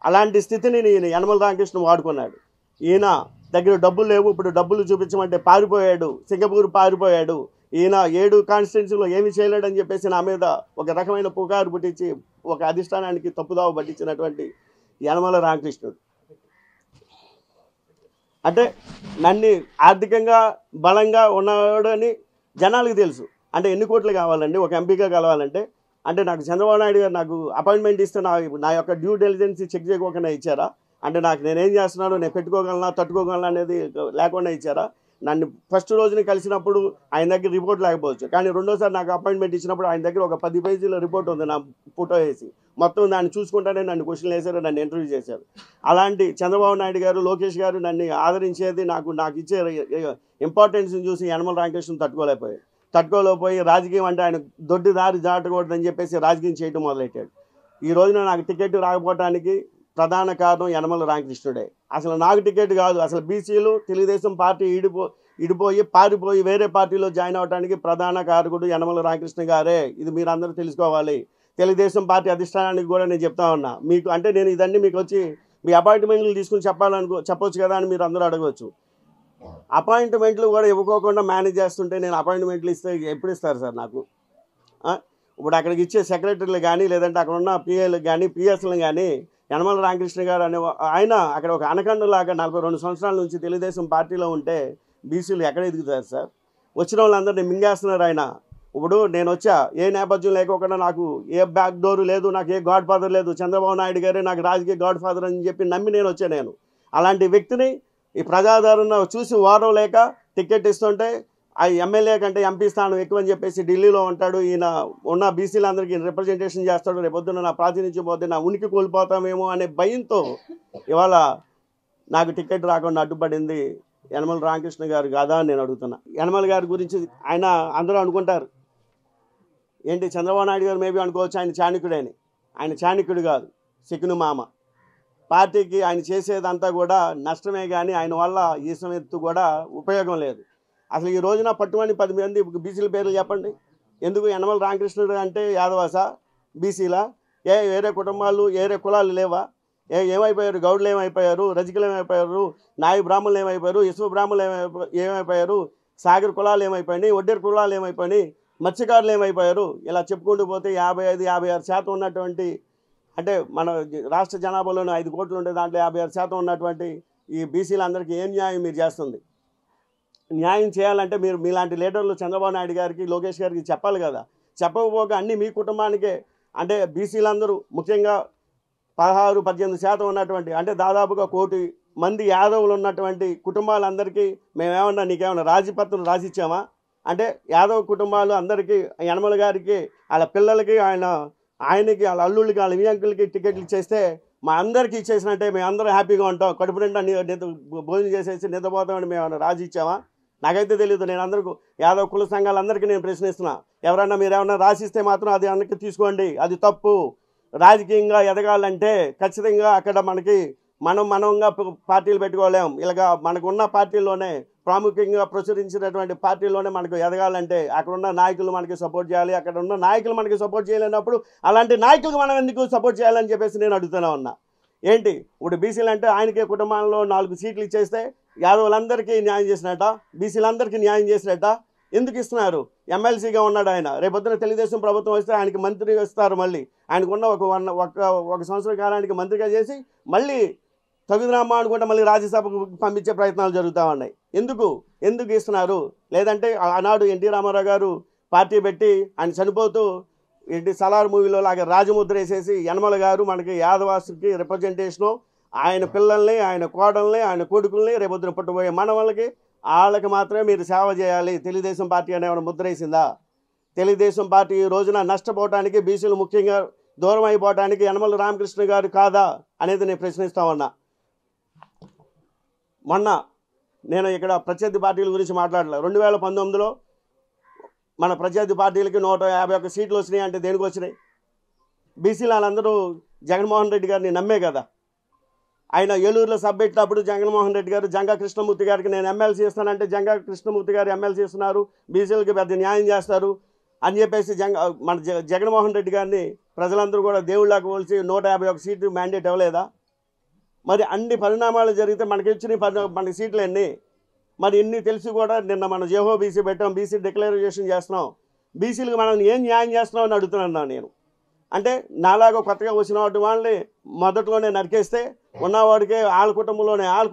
అలాంటి స్థితిని నేను యనమల రామకృష్ణ వాడుకున్నాడు. ఈయన దగ్గర డబ్బులు లేవు, ఇప్పుడు డబ్బులు చూపించమంటే పారిపోయాడు, సింగపూర్ పారిపోయాడు. ఈయన 7 కాన్స్టిట్యున్సీలో ఏమి చేయలేడని చెప్పేసి నా మీద ఒక రకమైన పుకారు పుట్టించి ఒక అధిష్టానానికి తప్పుదావ పట్టించినటువంటి యనమల రామకృష్ణుడు. అంటే నన్ను ఆర్థికంగా బలంగా ఉన్నాడని జనాలకు తెలుసు. అంటే ఎన్ని కోట్లు కావాలండి ఒక ఎంపీగా కలవాలంటే? అంటే నాకు చంద్రబాబు నాయుడు గారు నాకు అపాయింట్మెంట్ ఇస్తే నా యొక్క డ్యూ డెలిజెన్స్ చెక్ చేయకోకుండా ఇచ్చారా? అంటే నాకు నేనేం చేస్తున్నానో నేను పెట్టుకోగలనా తట్టుకోగలనా అనేది లేకుండా ఇచ్చారా? నన్ను ఫస్ట్ రోజున కలిసినప్పుడు ఆయన దగ్గర రిపోర్ట్ లేకపోవచ్చు, కానీ రెండోసారి నాకు అపాయింట్మెంట్ ఇచ్చినప్పుడు ఆయన దగ్గర ఒక 10 పేజీల రిపోర్ట్ ఉంది నా ఫోటో వేసి. మొత్తం దాన్ని చూసుకుంటానే నన్ను క్వశ్చన్లు వేశారు, నన్ను ఇంటర్వ్యూ చేశారు. అలాంటి చంద్రబాబు నాయుడు గారు, లోకేష్ గారు నన్ను ఆదరించేది నాకు ఇచ్చే ఇంపార్టెన్స్ని చూసి యనమల రామకృష్ణ తట్టుకోలేకపోయి రాజకీయం అంటే ఆయన దొడ్డి దారి దాటకూడదని చెప్పేసి రాజకీయం చేయడం మొదలెట్టాడు. ఈ రోజున నాకు టికెట్ రాకపోవడానికి ప్రధాన కారణం యనమల రామకృష్ణుడే. అసలు నాకు టికెట్ కాదు, అసలు బీసీలు తెలుగుదేశం పార్టీ పారిపోయి వేరే పార్టీలో జాయిన్ అవ్వడానికి ప్రధాన కారకుడు యనమల రామకృష్ణ గారే. ఇది మీరు అందరూ తెలుసుకోవాలి. తెలుగుదేశం పార్టీ అధిష్టానానికి కూడా నేను చెప్తా ఉన్నా. మీకు అంటే నేను ఇదన్నీ మీకు వచ్చి మీ అపాయింట్మెంట్లు తీసుకుని చెప్పొచ్చు కదా అని మీరు అందరూ అడగవచ్చు. అపాయింట్మెంట్లు కూడా ఇవ్వకోకుండా మేనేజ్ చేస్తుంటే నేను అపాయింట్మెంట్లు ఇస్తే ఎప్పుడు ఇస్తారు సార్ నాకు? ఇప్పుడు అక్కడికి ఇచ్చే సెక్రటరీలు కానీ లేదంటే అక్కడ ఉన్న పిఏలకు కానీ పిఎస్లను కానీ యనమల రామకృష్ణ గారు అనే ఆయన అక్కడ ఒక అనకండలాగా 42 సంవత్సరాల నుంచి తెలుగుదేశం పార్టీలో ఉంటే బీసీలు ఎక్కడ ఎదుగుతారు సార్? వచ్చిన వాళ్ళందరినీ మింగేస్తున్నారు ఆయన. ఇప్పుడు నేను వచ్చా ఏ నేపథ్యం లేకోకుండా, నాకు ఏ బ్యాక్ డోర్ లేదు, నాకు ఏ గాడ్ ఫాదర్ లేదు. చంద్రబాబు నాయుడు గారే నాకు రాజకీయ గాడ్ ఫాదర్ అని చెప్పి నమ్మి నేను వచ్చా. నేను అలాంటి వ్యక్తిని ఈ ప్రజాదరణ చూసి వారం లేక టికెట్ ఇస్తుంటే ఆ ఎమ్మెల్యే కంటే ఎంపీ స్థానం ఎక్కువ అని చెప్పేసి ఢిల్లీలో ఉంటాడు. ఈయన ఉన్న బీసీలందరికీ రిప్రజెంటేషన్ చేస్తాడు. రేపొద్దున నా ప్రాతినిధ్యం పోతే నా ఉనికి కోల్పోతామేమో అనే భయంతో ఇవాళ నాకు టికెట్ రాకుండా అడ్డుపడింది యనమల రామకృష్ణ గారు కాదా అని నేను అడుగుతున్నా. యనమల గారి గురించి ఆయన అందరూ అనుకుంటారు ఏంటి, చంద్రబాబు నాయుడు గారు మేబీ అనుకోవచ్చు ఆయన చాణక్యుడని. ఆయన చాణక్యుడు కాదు, శకుని మామ. పార్టీకి ఆయన చేసేదంతా కూడా నష్టమే, కానీ ఆయన వల్ల ఈ సమయత్తు కూడా ఉపయోగం లేదు. అసలు ఈ రోజున పట్టుమని 10 మంది బీసీల పేర్లు చెప్పండి. ఎందుకు యనమల రామకృష్ణుడు అంటే యాదవాసా, బీసీలా? వేరే కుటుంబాలు వేరే కులాలు లేవా? ఏమైపోయారు? గౌడ్లు ఏమైపోయారు? రజకులు ఏమైపోయారు? నాయి బ్రాహ్మణులు ఏమైపోయారు? విశ్వ బ్రాహ్మణులు ఏమైపోయారు? సాగర్ కులాలు ఏమైపోయినాయి? ఒడ్డేరు కులాలు ఏమైపోయినాయి? మత్స్యకారులు ఏమైపోయారు? ఇలా చెప్పుకుంటూ పోతే 55-56% ఉన్నటువంటి, అంటే మన రాష్ట్ర జనాభాలోనే 5 కోట్లు ఉంటే దాంట్లో 56% ఉన్నటువంటి ఈ బీసీలందరికీ ఏం న్యాయం మీరు చేస్తుంది? న్యాయం చేయాలంటే మీరు మీలాంటి లీడర్లు చంద్రబాబు నాయుడు గారికి, లోకేష్ గారికి చెప్పాలి కదా. చెప్పకపోగా అన్నీ మీ కుటుంబానికే, అంటే బీసీలందరూ ముఖ్యంగా 16-18% ఉన్నటువంటి, అంటే దాదాపుగా 1 కోటి మంది యాదవులు ఉన్నటువంటి కుటుంబాలందరికీ మేమేమన్నా నీకేమన్నా రాజీపత్రం రాసిచ్చామా? అంటే యాదవ కుటుంబాలు అందరికీ, యనమల గారికి, వాళ్ళ పిల్లలకి, ఆయనకి, వాళ్ళ అల్లుళ్ళకి, వాళ్ళ వియంకులకి టికెట్లు ఇచ్చేస్తే మా అందరికీ ఇచ్చేసినట్టే మేము అందరం హ్యాపీగా ఉంటాం. కడుపు నిండా భోజనం చేసేసి నిద్రపోతామని మేము రాజీ ఇచ్చామా? నాకైతే తెలియదు. నేను అందరికీ యాదవ కుల సంఘాలందరికీ నేను ప్రశ్నిస్తున్నా. ఎవరన్నా మీరు ఏమన్నా రాసిస్తే మాత్రం అది అందరికీ తీసుకోండి, అది తప్పు. రాజకీయంగా ఎదగాలంటే ఖచ్చితంగా అక్కడ మనంగా పార్టీలు పెట్టుకోలేం. ఇలాగా మనకున్న పార్టీల్లోనే ప్రాముఖ్యంగా ప్రచురించినటువంటి పార్టీల్లోనే మనకు ఎదగాలంటే అక్కడ ఉన్న నాయకులు మనకి సపోర్ట్ చేయాలి. అక్కడ ఉన్న నాయకులు మనకి సపోర్ట్ చేయలేనప్పుడు అలాంటి నాయకులకు మనం ఎందుకు సపోర్ట్ చేయాలని చెప్పేసి నేను అడుగుతూనే ఉన్నా. ఏంటి ఇప్పుడు బీసీలు అంటే ఆయనకే కుటుంబంలో 4 సీట్లు ఇచ్చేస్తే యాదవులందరికీ న్యాయం చేసినట్ట, బీసీలందరికీ న్యాయం చేసినట్ట? ఎందుకు ఇస్తున్నారు? ఎమ్మెల్సీగా ఉన్నాడు ఆయన. రేపొద్దున తెలుగుదేశం ప్రభుత్వం వస్తే ఆయనకి మంత్రి ఇస్తారు. మళ్ళీ ఆయనకున్న ఒక సంవత్సర కాలానికి మంత్రిగా చేసి మళ్ళీ తగుదరామా అనుకుంటే మళ్ళీ రాజ్యసభకు పంపించే ప్రయత్నాలు జరుగుతూ ఉన్నాయి. ఎందుకు ఇస్తున్నారు? లేదంటే ఆనాడు ఎన్టీ రామారావు గారు పార్టీ పెట్టి ఆయన చనిపోతూ సలార్ మూవీలో లాగా రాజముద్ర వేసేసి యనమల గారు మనకి యాదవాసుకి రిప్రజెంటేషను, ఆయన పిల్లల్ని, ఆయన కోడల్ని, ఆయన కొడుకుల్ని, రేపొద్దున పుట్టబోయే మనవాళ్ళకి, వాళ్ళకి మాత్రమే మీరు సేవ చేయాలి. తెలుగుదేశం పార్టీ అనేవాడు ముద్ర వేసిందా? తెలుగుదేశం పార్టీ ఈ రోజున నష్టపోవటానికి, బీసీలు ముఖ్యంగా దూరం అయిపోవటానికి యనమల రామకృష్ణ గారు కాదా అనేది నేను ప్రశ్నిస్తా ఉన్నా. మొన్న నేను ఇక్కడ ప్రత్యర్థి పార్టీల గురించి మాట్లాడలే. 2019లో మన ప్రత్యర్థి పార్టీలకి 151 సీట్లు వచ్చినాయి. అంటే దేనికి వచ్చినాయి? బీసీలు వాళ్ళందరూ జగన్మోహన్ రెడ్డి గారిని నమ్మే కదా. ఆయన ఏలూరులో సభ పెట్టినప్పుడు జగన్మోహన్ రెడ్డి గారు జంగా కృష్ణమూర్తి గారికి నేను ఎమ్మెల్సీ ఇస్తానంటే, జంగా కృష్ణమూర్తి గారు ఎమ్మెల్సీ ఇస్తున్నారు, బీసీలకి పెద్ద న్యాయం చేస్తారు అని చెప్పేసి మన జగన్మోహన్ రెడ్డి గారిని ప్రజలందరూ కూడా దేవుళ్ళకి పోల్చి 151 సీట్లు మ్యాండేట్ ఇవ్వలేదా? మరి అన్ని పరిణామాలు జరిగితే మనకి మనకి సీట్లు ఎన్ని? మరి ఇన్ని తెలిసి కూడా నిన్న మన జేహో బీసీ పెట్టాం, బీసీ డిక్లరేషన్ చేస్తున్నాం. బీసీలకు మనం ఏం న్యాయం చేస్తున్నాం అని అడుగుతున్నాను నేను. అంటే నాలాగా కొత్తగా వచ్చిన వాళ్ళని మొదట్లోనే నరికేస్తే ఉన్నవాడికే వాళ్ళ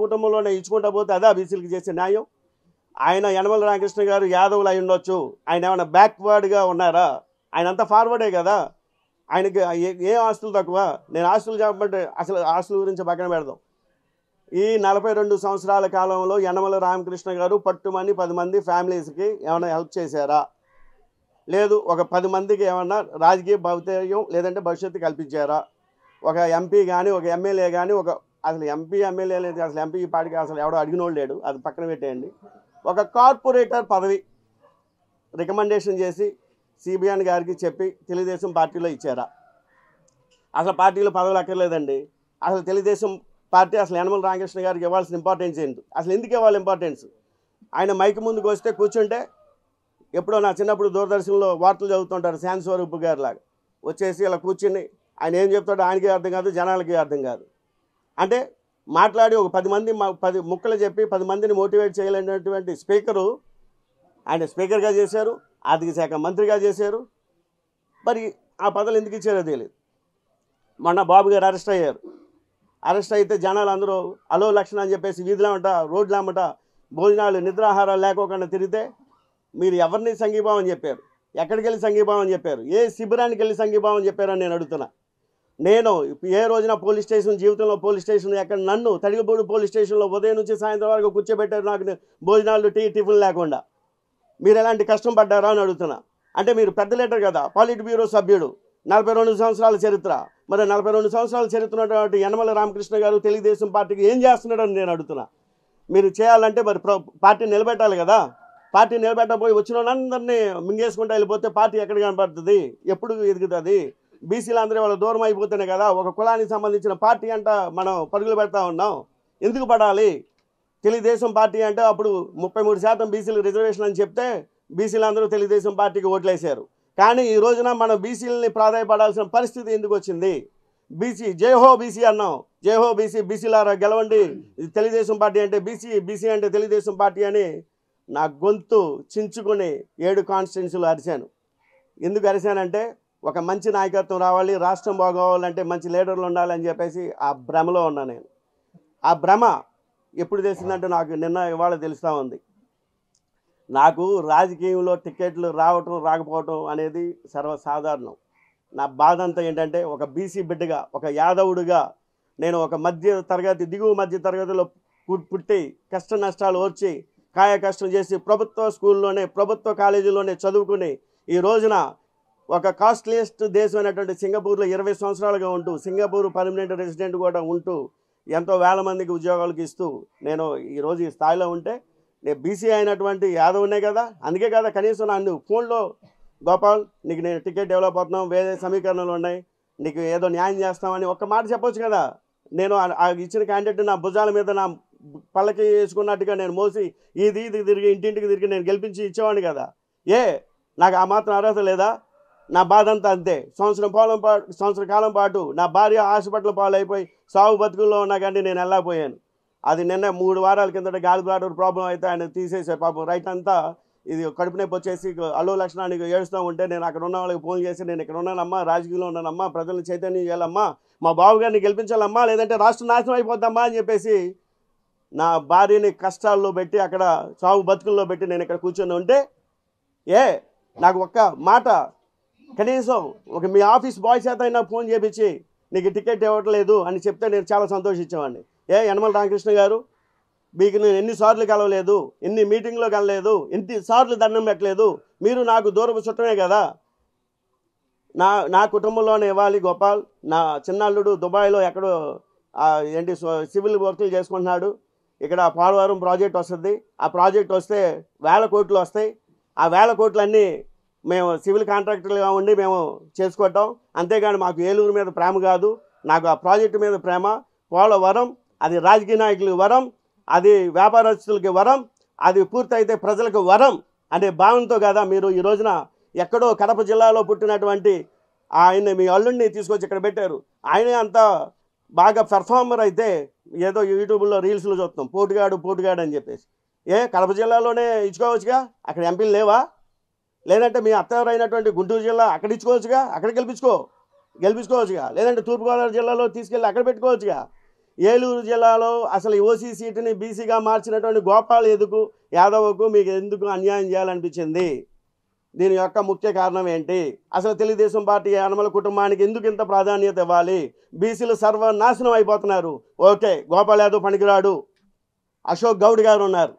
కుటుంబంలోనే ఇచ్చుకుంటా పోతే అదే బీసీలకు చేసే న్యాయం. ఆయన యనమల రామకృష్ణ గారు యాదవులు అయి ఉండొచ్చు, ఆయన ఏమైనా బ్యాక్వర్డ్గా ఉన్నారా? ఆయన అంతా ఫార్వర్డే కదా. ఆయనకి ఏం ఆస్తులు తక్కువ? నేను ఆస్తులు చెప్పమంటే అసలు ఆస్తుల గురించి పక్కన పెడదాం. ఈ 42 సంవత్సరాల కాలంలో యనమల రామకృష్ణ గారు పట్టుమని 10 మంది ఫ్యామిలీస్కి ఏమైనా హెల్ప్ చేశారా? లేదు. ఒక 10 మందికి ఏమన్నా రాజకీయ భౌతికం లేదంటే భవిష్యత్తు కల్పించారా? ఒక ఎంపీ కానీ ఒక ఎమ్మెల్యే కానీ అసలు ఎంపీ ఎమ్మెల్యే లేదు, అసలు ఎంపీ పార్టీకి అసలు ఎవడో అడిగినోడు లేడు, అది పక్కన పెట్టేయండి. ఒక కార్పొరేటర్ పదవి రికమెండేషన్ చేసి సిబిఎన్ గారికి చెప్పి తెలుగుదేశం పార్టీలో ఇచ్చారా? అసలు పార్టీలో పదవులు అక్కర్లేదండి. అసలు తెలుగుదేశం పార్టీ అసలు యనమల రామకృష్ణ గారికి ఇవ్వాల్సిన ఇంపార్టెన్స్ ఏంటి? అసలు ఎందుకు ఇవ్వాలి ఇంపార్టెన్స్? ఆయన మైక్ ముందుకు వస్తే కూర్చుంటే ఎప్పుడో నా చిన్నప్పుడు దూరదర్శన్లో వార్తలు చదువుతుంటారు శాంతి స్వరూప్ గారి లాగా వచ్చేసి ఇలా కూర్చుని ఆయన ఏం చెప్తాడో ఆయనకి అర్థం కాదు, జనాలకి అర్థం కాదు. అంటే మాట్లాడి ఒక 10 మంది 10 ముక్కలు చెప్పి 10 మందిని మోటివేట్ చేయలేనటువంటి స్పీకరు ఆయన స్పీకర్గా చేశారు, ఆర్థిక శాఖ మంత్రిగా చేశారు. మరి ఆ పదవులు ఎందుకు ఇచ్చారో తెలియదు. మొన్న బాబు గారు అరెస్ట్ అయ్యారు. అరెస్ట్ అయితే జనాలు అందరూ అలో లక్షణ అని చెప్పేసి వీధులమ్మట రోడ్లమ్మట భోజనాలు నిద్రాహారాలు లేకోకుండా తిరిగితే మీరు ఎవరిని సంఘీభావం చెప్పారు? ఎక్కడికి వెళ్ళి సంఘీభావం చెప్పారు? ఏ శిబిరానికి వెళ్ళి సంఘీభావం చెప్పారని నేను అడుగుతున్నా. నేను ఏ రోజున పోలీస్ స్టేషన్ జీవితంలో పోలీస్ స్టేషన్ ఎక్కడ నన్ను తడిగబూడు పోలీస్ స్టేషన్లో ఉదయం నుంచి సాయంత్రం వరకు కూర్చోబెట్టారు నాకు భోజనాలు టిఫిన్ లేకుండా. మీరు ఎలాంటి కష్టం పడ్డారా అని అడుగుతున్నా. అంటే మీరు పెద్ద లీడర్ కదా, పాలిట్ బ్యూరో సభ్యుడు, 42 సంవత్సరాల చరిత్ర. మరి 42 సంవత్సరాల చరిత్ర ఉన్నటువంటి యనమల రామకృష్ణ గారు తెలుగుదేశం పార్టీకి ఏం చేస్తున్నాడని నేను అడుగుతున్నా. మీరు చేయాలంటే మరి పార్టీ నిలబెట్టాలి కదా. పార్టీ నిలబెట్టబోయి వచ్చిన వాళ్ళందరినీ మింగేసుకుంటూ వెళ్ళిపోతే పార్టీ ఎక్కడ కనపడుతుంది? ఎప్పుడు ఎదుగుతుంది? బీసీలు అందరూ వాళ్ళు దూరం అయిపోతేనే కదా ఒక కులానికి సంబంధించిన పార్టీ అంట మనం పరుగులు పెడతా ఉన్నాం. ఎందుకు పడాలి? తెలుగుదేశం పార్టీ అంటే అప్పుడు 33% బీసీలు రిజర్వేషన్ అని చెప్తే బీసీలు అందరూ తెలుగుదేశం పార్టీకి ఓట్లేశారు. కానీ ఈ రోజున మనం బీసీలని ప్రాధాయపడాల్సిన పరిస్థితి ఎందుకు వచ్చింది? బీసీ జయహో బీసీ అన్నాం, జయహో బీసీ, బీసీలారా గెలవండి, తెలుగుదేశం పార్టీ అంటే బీసీ, బీసీ అంటే తెలుగుదేశం పార్టీ అని నా గొంతు చించుకొని 7 కాన్స్టిట్యున్సీలు అరిశాను. ఎందుకు అరిశానంటే ఒక మంచి నాయకత్వం రావాలి, రాష్ట్రం బాగోవాలంటే మంచి లీడర్లు ఉండాలని చెప్పేసి ఆ భ్రమలో ఉన్నా నేను. ఆ భ్రమ ఎప్పుడు తెలిసిందంటే నాకు ఇవాళ తెలుస్తూ ఉంది. నాకు రాజకీయంలో టికెట్లు రావటం రాకపోవటం అనేది సర్వసాధారణం. నా బాధ అంతా ఏంటంటే ఒక బీసీ బిడ్డగా, ఒక యాదవుడిగా నేను ఒక దిగువ మధ్య తరగతిలో పుట్టి కష్ట నష్టాలు వచ్చి కాయ కష్టం చేసి ప్రభుత్వ స్కూల్లోనే ప్రభుత్వ కాలేజీలోనే చదువుకుని ఈ రోజున ఒక కాస్ట్లీయెస్ట్ దేశం అయినటువంటి సింగపూర్లో 20 సంవత్సరాలుగా ఉంటూ సింగపూర్ పర్మనెంట్ రెసిడెంట్ కూడా ఉంటూ ఎంతో వేల మందికి ఉద్యోగాలకు ఇస్తూ నేను ఈరోజు ఈ స్థాయిలో ఉంటే నేను బీసీ అయినటువంటి యాదవ్నే కదా. అందుకే కదా కనీసం నన్ను ఫోన్లో గోపాల్ నీకు నేను టికెట్ డెవలప్ అవుతున్నాం, వేరే సమీకరణలు ఉన్నాయి, నీకు ఏదో న్యాయం చేస్తామని ఒక్క మాట చెప్పొచ్చు కదా. నేను ఆ ఇచ్చిన క్యాండిడేట్ నా భుజాల మీద నా పళ్ళకి వేసుకున్నట్టుగా నేను మోసి ఇది తిరిగి ఇంటింటికి తిరిగి నేను గెలిపించి ఇచ్చేవాడిని కదా. నాకు ఆ మాత్రం అర్హత లేదా? నా బాధ అంతా అంతే. సంవత్సర కాలం పాటు నా భార్య హాస్పిటల్ పాలైపోయి సాగు బతుకుల్లో ఉన్నా కానీ నేను వెళ్ళకపోయాను. అది నిన్న 3 వారాల కిందట గాలి బ్లాడర్ ప్రాబ్లం అయితే ఆయన తీసేసారు పాపం. రైట్ అంతా ఇది కడుపు నొప్పి వచ్చేసి అలో లక్షణానికి ఏడుస్తూ ఉంటే నేను అక్కడ ఉన్న వాళ్ళకి ఫోన్ చేసి నేను ఇక్కడ ఉన్నానమ్మా, రాజకీయంలో ఉన్నానమ్మా, ప్రజలను చైతన్యం చేయాలమ్మా, మా బాబుగారిని గెలిపించాలమ్మా, లేదంటే రాష్ట్రం నాశనం అయిపోద్దమ్మా అని చెప్పేసి నా భార్యని కష్టాల్లో పెట్టి అక్కడ సాగు బతుకుల్లో పెట్టి నేను ఇక్కడ కూర్చొని ఉంటే నాకు ఒక్క మాట కనీసం మీ ఆఫీస్ బాయ్ చేత అయినా ఫోన్ చేపించి నీకు టికెట్ ఇవ్వట్లేదు అని చెప్తే నేను చాలా సంతోషించేవాడిని. యనమల రామకృష్ణ గారు మీకు నేను ఎన్నిసార్లు కలవలేదు, ఎన్ని మీటింగ్లో కలలేదు, ఎన్నిసార్లు దండం పెట్టలేదు, మీరు నాకు దూరపు చుట్టమే కదా. నా కుటుంబంలోనే ఇవ్వాలి గోపాల్. నా చిన్నల్లుడు దుబాయ్లో ఎక్కడో సివిల్ వర్కులు చేసుకుంటున్నాడు. ఇక్కడ పోలవరం ప్రాజెక్ట్ వస్తుంది. ఆ ప్రాజెక్ట్ వస్తే 1000 కోట్లు వస్తాయి. ఆ 1000 కోట్లన్నీ మేము సివిల్ కాంట్రాక్టర్లుగా ఉండి మేము చేసుకోవటం. అంతేగాని మాకు ఏలూరు మీద ప్రేమ కాదు, నాకు ఆ ప్రాజెక్టు మీద ప్రేమ. పోలవరం అది రాజకీయ నాయకులకి వరం, అది వ్యాపారస్తులకి వరం, అది పూర్తయితే ప్రజలకు వరం అనే భావంతో కదా మీరు ఈ రోజున ఎక్కడో కడప జిల్లాలో పుట్టినటువంటి ఆయన మీ అల్లుడిని తీసుకొచ్చి ఇక్కడ పెట్టారు. ఆయనే అంత బాగా పెర్ఫార్మర్ అయితే ఏదో యూట్యూబ్లో రీల్స్లో చూస్తాం పోటుగాడు అని చెప్పేసి. కడప జిల్లాలోనే ఇచ్చుకోవచ్చుగా, అక్కడ ఎంపీలు లేవా? లేదంటే మీ అత్తగారు అయినటువంటి గుంటూరు జిల్లా అక్కడ ఇచ్చుకోవచ్చుగా, అక్కడ గెలిపించుకోవచ్చుగా. లేదంటే తూర్పుగోదావరి జిల్లాలో తీసుకెళ్ళి అక్కడ పెట్టుకోవచ్చుగా. ఏలూరు జిల్లాలో అసలు ఓసీ సీటుని బీసీగా మార్చినటువంటి గోపాల్ యాదవ్కు మీకు ఎందుకు అన్యాయం చేయాలనిపించింది? దీని యొక్క ముఖ్య కారణం ఏంటి? అసలు తెలుగుదేశం పార్టీ యనమల కుటుంబానికి ఎందుకు ఇంత ప్రాధాన్యత ఇవ్వాలి? బీసీలు సర్వనాశనం అయిపోతున్నారు. ఓకే, గోపాల్ యాదవ్ పనికిరాడు, అశోక్ గౌడ్ గారు ఉన్నారు,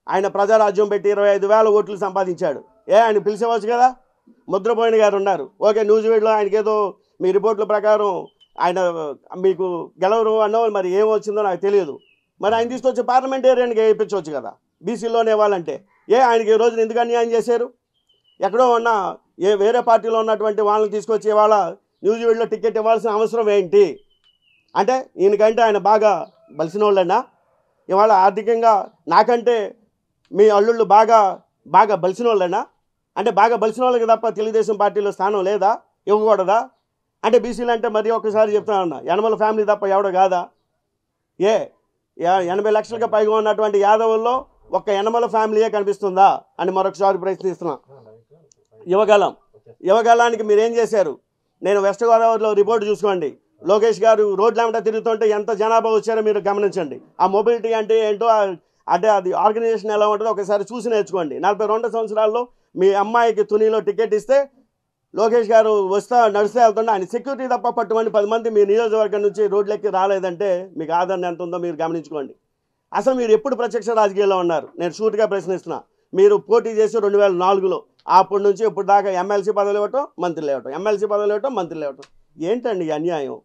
ఆయన ప్రజారాజ్యం పెట్టి 25,000 ఓట్లు సంపాదించాడు. ఆయన పిలిచేవచ్చు కదా. ముద్రపోయిన గారు ఉన్నారు. ఓకే, న్యూజివీడ్లో ఆయనకేదో మీ రిపోర్ట్ల ప్రకారం ఆయన మీకు గెలవరు అన్నో, మరి ఏమొచ్చిందో నాకు తెలియదు. మరి ఆయన తీసుకొచ్చి పార్లమెంటేరియన్గా వేయించవచ్చు కదా బీసీలోనే వాళ్ళంటే. ఆయనకి ఈ రోజున ఎందుకు అన్యాయం చేశారు? ఎక్కడో ఉన్న వేరే పార్టీలో ఉన్నటువంటి వాళ్ళని తీసుకొచ్చి ఇవాళ న్యూజివీడ్లో టికెట్ ఇవ్వాల్సిన అవసరం ఏంటి? అంటే ఈయనకంటే ఆయన బాగా బలిసిన వాళ్ళన్నా? ఇవాళ ఆర్థికంగా నాకంటే మీ అల్లుళ్ళు బాగా బలిసిన వాళ్ళన్నా? అంటే బాగా బలిసిన వాళ్ళకి తప్ప తెలుగుదేశం పార్టీలో స్థానం లేదా? ఇవ్వకూడదా? అంటే బీసీలు అంటే మరి ఒక్కసారి చెప్తానన్నా, యనమల ఫ్యామిలీ తప్ప ఎవడో కాదా? 80 లక్షలకు పైగా ఉన్నటువంటి యాదవుల్లో ఒక్క యనమల ఫ్యామిలీయే కనిపిస్తుందా అని మరొకసారి ప్రశ్నిస్తున్నా. యువగలానికి మీరేం చేశారు? నేను వెస్ట్ గోదావరిలో రిపోర్ట్ చూసుకోండి. లోకేష్ గారు రోడ్ల తిరుగుతుంటే ఎంత జనాభా వచ్చారో మీరు గమనించండి. ఆ మొబిలిటీ అంటే ఏంటో, అంటే అది ఆర్గనైజేషన్ ఎలా ఉంటుందో ఒకసారి చూసి నేర్చుకోండి. 42 సంవత్సరాల్లో మీ అమ్మాయికి తునిలో టికెట్ ఇస్తే లోకేష్ గారు నడిస్తే వెళ్తుంటే ఆయన సెక్యూరిటీ తప్ప పట్టుమని 10 మంది మీ నియోజకవర్గం నుంచి రోడ్లెక్కి రాలేదంటే మీకు ఆదరణ ఎంత ఉందో మీరు గమనించుకోండి. అసలు మీరు ఎప్పుడు ప్రత్యక్ష రాజకీయాల్లో ఉన్నారు? నేను షూట్గా ప్రశ్నిస్తున్నా. మీరు పోటీ చేసి 2004లో అప్పటి నుంచి ఇప్పుడు దాకా ఎమ్మెల్సీ పదవులు ఇవ్వటం, మంత్రులు ఇవ్వటం, ఎమ్మెల్సీ పదవులు ఇవ్వటం, మంత్రులు ఇవ్వటం. ఏంటండి ఈ అన్యాయం?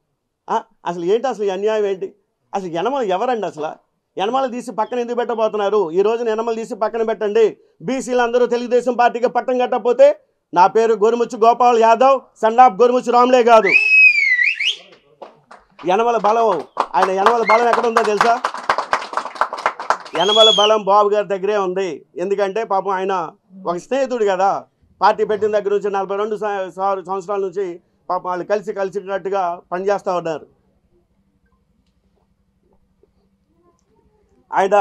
అసలు ఈ అన్యాయం ఏంటి? అసలు యనమల ఎవరండి? అసలు యనమలు తీసి పక్కన ఎందుకు పెట్టబోతున్నారు? ఈ రోజున యనమలు తీసి పక్కన పెట్టండి. బీసీలు అందరూ తెలుగుదేశం పార్టీకి పట్టం కట్టకపోతే నా పేరు గోరుముచ్చు గోపాల్ యాదవ్, సన్నాఫ్ గోరుముచ్చు రామ్లే కాదు. యనమల బలం ఎక్కడ ఉందో తెలుసా? యనమల బలం బాబు గారి దగ్గరే ఉంది. ఎందుకంటే పాపం ఆయన ఒక స్నేహితుడు కదా. పార్టీ పెట్టిన దగ్గర నుంచి 42 సంవత్సరాల నుంచి పాపం వాళ్ళు కలిసికట్టుగా పనిచేస్తూ ఉన్నారు. ఆయన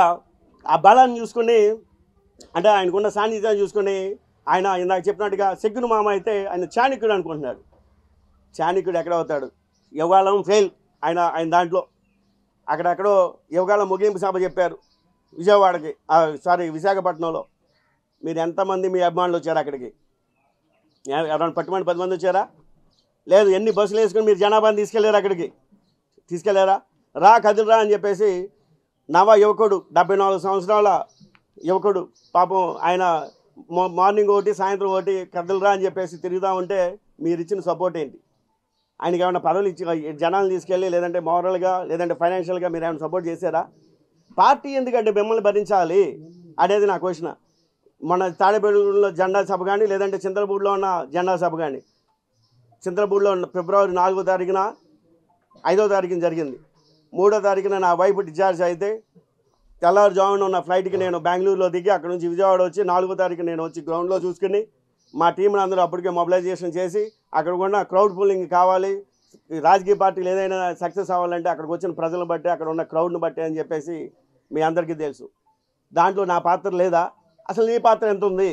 ఆ బలాన్ని చూసుకుని, అంటే ఆయనకున్న సాన్నిధ్యాన్ని చూసుకుని, ఆయన ఇందాక చెప్పినట్టుగా సెగ్గును మామ అయితే ఆయన చాణక్యుడు అనుకుంటున్నాడు. చాణక్యుడు ఎక్కడ అవుతాడు? యువగాలం ఫెయిల్ ఆయన దాంట్లో. అక్కడెక్కడో యువగాలం ముగింపు సభ చెప్పారు విశాఖపట్నంలో. మీరు ఎంతమంది మీ అభిమానులు వచ్చారు అక్కడికి? ఎవరైనా పట్టుమని 10 మంది వచ్చారా? లేదు. ఎన్ని బస్సులు వేసుకుని మీరు జనాభాని తీసుకెళ్ళారు అక్కడికి? తీసుకెళ్ళారా? కదిలిరా అని చెప్పేసి నవ యువకుడు, 74 సంవత్సరాల యువకుడు పాపం ఆయన మార్నింగ్ ఒకటి సాయంత్రం ఒకటి కదిలిరా అని చెప్పేసి తిరుగుతూ ఉంటే మీరు ఇచ్చిన సపోర్ట్ ఏంటి? ఆయనకి ఏమైనా పదవులు ఇచ్చి జనాలను తీసుకెళ్ళి, లేదంటే మోరల్గా, లేదంటే ఫైనాన్షియల్గా మీరు ఏమైనా సపోర్ట్ చేశారా? పార్టీ ఎందుకంటే మిమ్మల్ని భరించాలి అనేది నా క్వశ్చన్. మన తాడేపల్లిలో జెండా సభ కానీ, లేదంటే చింతలపూడిలో ఉన్న జెండా సభ కానీ, చింతలపూడిలో ఫిబ్రవరి 4వ తారీఖున 5వ తారీఖున జరిగింది. 3వ తారీఖున నా వైపు డిశ్చార్జ్ అయితే తెల్లవారుజామున ఉన్న ఫ్లైట్కి నేను బెంగళూరులో దిగి అక్కడ నుంచి విజయవాడ వచ్చి 4వ తారీఖు నేను వచ్చి గ్రౌండ్లో చూసుకుని మా టీంని అందరూ అప్పటికే మొబిలైజేషన్ చేసి అక్కడ ఉన్న క్రౌడ్ పూలింగ్ కావాలి, రాజకీయ పార్టీలు ఏదైనా సక్సెస్ అవ్వాలంటే అక్కడికి వచ్చిన ప్రజలను బట్టి, అక్కడ ఉన్న క్రౌడ్ని బట్టి అని చెప్పేసి మీ అందరికీ తెలుసు. దాంట్లో నా పాత్ర లేదా? అసలు నీ పాత్ర ఎంత ఉంది?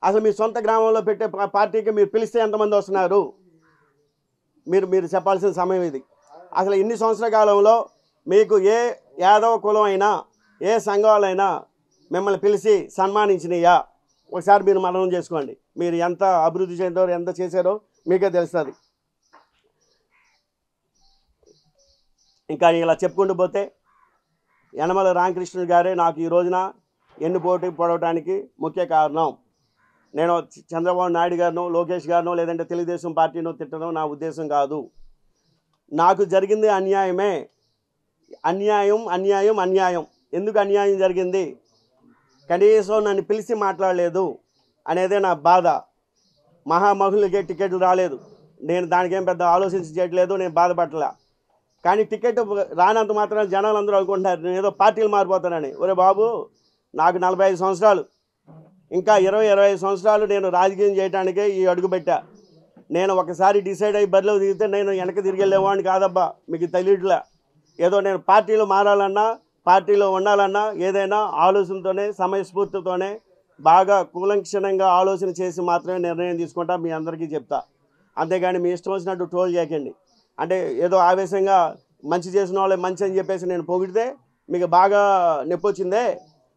అసలు మీ సొంత గ్రామంలో పెట్టే పార్టీకి మీరు పిలిస్తే ఎంతమంది వస్తున్నారు? మీరు చెప్పాల్సిన సమయం ఇది. అసలు ఇన్ని సంవత్సరాల కాలంలో మీకు ఏ యాదవ కులం అయినా, ఏ సంఘాలైనా మిమ్మల్ని పిలిచి సన్మానించినయా? ఒకసారి మీరు మననం చేసుకోండి. మీరు ఎంత అభివృద్ధి చెందారో, ఎంత చేశారో మీకే తెలుస్తుంది. ఇంకా ఇలా చెప్పుకుంటూ పోతే యనమల రామకృష్ణుడు గారే నాకు ఈ రోజున పోటీ పడవడానికి ముఖ్య కారణం. నేను చంద్రబాబు నాయుడు గారినో, లోకేష్ గారినో, లేదంటే తెలుగుదేశం పార్టీనో తిట్టడం నా ఉద్దేశం కాదు. నాకు జరిగింది అన్యాయమే. అన్యాయం. ఎందుకు అన్యాయం జరిగింది? కనీసం నన్ను పిలిచి మాట్లాడలేదు అనేదే నా బాధ. మహామహులకే టికెట్లు రాలేదు. నేను దానికేం పెద్ద ఆలోచించి చేయట్లేదు, నేను బాధపడలే. కానీ టికెట్ రానంత మాత్రం జనాలు అందరూ అనుకుంటున్నారు నేను ఏదో పార్టీలు మారిపోతానని. ఒరే బాబు, నాకు 45 సంవత్సరాలు, ఇంకా 20-25 సంవత్సరాలు నేను రాజకీయం చేయడానికే ఈ అడుగు పెట్టా. నేను ఒకసారి డిసైడ్ అయ్యి బరిలో దిగితే నేను వెనక్కి తిరిగి వెళ్ళేవాడిని కాదబ్బా. మీకు తెలియట్లే. ఏదో నేను పార్టీలో మారాలన్నా, పార్టీలో ఉండాలన్నా ఏదైనా ఆలోచనతోనే, సమయస్ఫూర్తితోనే, బాగా కూలంక్షణంగా ఆలోచన చేసి మాత్రమే నిర్ణయం తీసుకుంటా. మీ అందరికీ చెప్తా. అంతేగాని మీ ఇష్టం వచ్చినట్టు ట్రోల్ చేయకండి. అంటే ఏదో ఆవేశంగా మంచి చేసిన వాళ్ళే మంచి అని చెప్పేసి నేను పొగిడితే మీకు బాగా నొప్పి వచ్చిందే.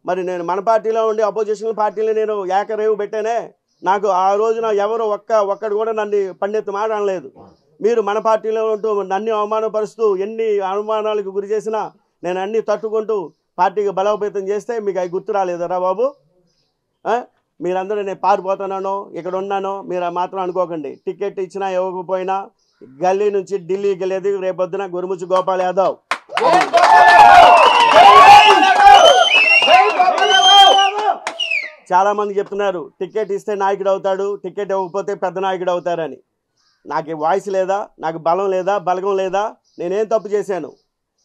మరి నేను మన పార్టీలో ఉండి అపోజిషన్ పార్టీలో నేను ఏకరేవు పెట్టానే. నాకు ఆ రోజున ఎవరు ఒక్కడు కూడా నన్ను పండెత్తు మాట అనలేదు. మీరు మన పార్టీలో ఉంటూ నన్ను అవమానపరుస్తూ ఎన్ని అవమానాలకు గురి చేసినా నేను అన్నీ తట్టుకుంటూ పార్టీకి బలోపేతం చేస్తే మీకు అవి గుర్తు రాలేదరా బాబు? మీరందరూ నేను పారిపోతున్నానో ఇక్కడ ఉన్నానో మీరు మాత్రం అనుకోకండి. టికెట్ ఇచ్చినా ఇవ్వకపోయినా గల్లీ నుంచి ఢిల్లీకి వెళ్ళేది రేపొద్దున గురుముచి గోపాల్ యాదవ్. చాలామంది చెప్తున్నారు టికెట్ ఇస్తే నాయకుడు అవుతాడు, టికెట్ ఇవ్వకపోతే పెద్ద నాయకుడు అవుతారని. నాకు వాయిస్ లేదా, నాకు బలం లేదా, బలగం లేదా? నేనేం తప్పు చేశాను?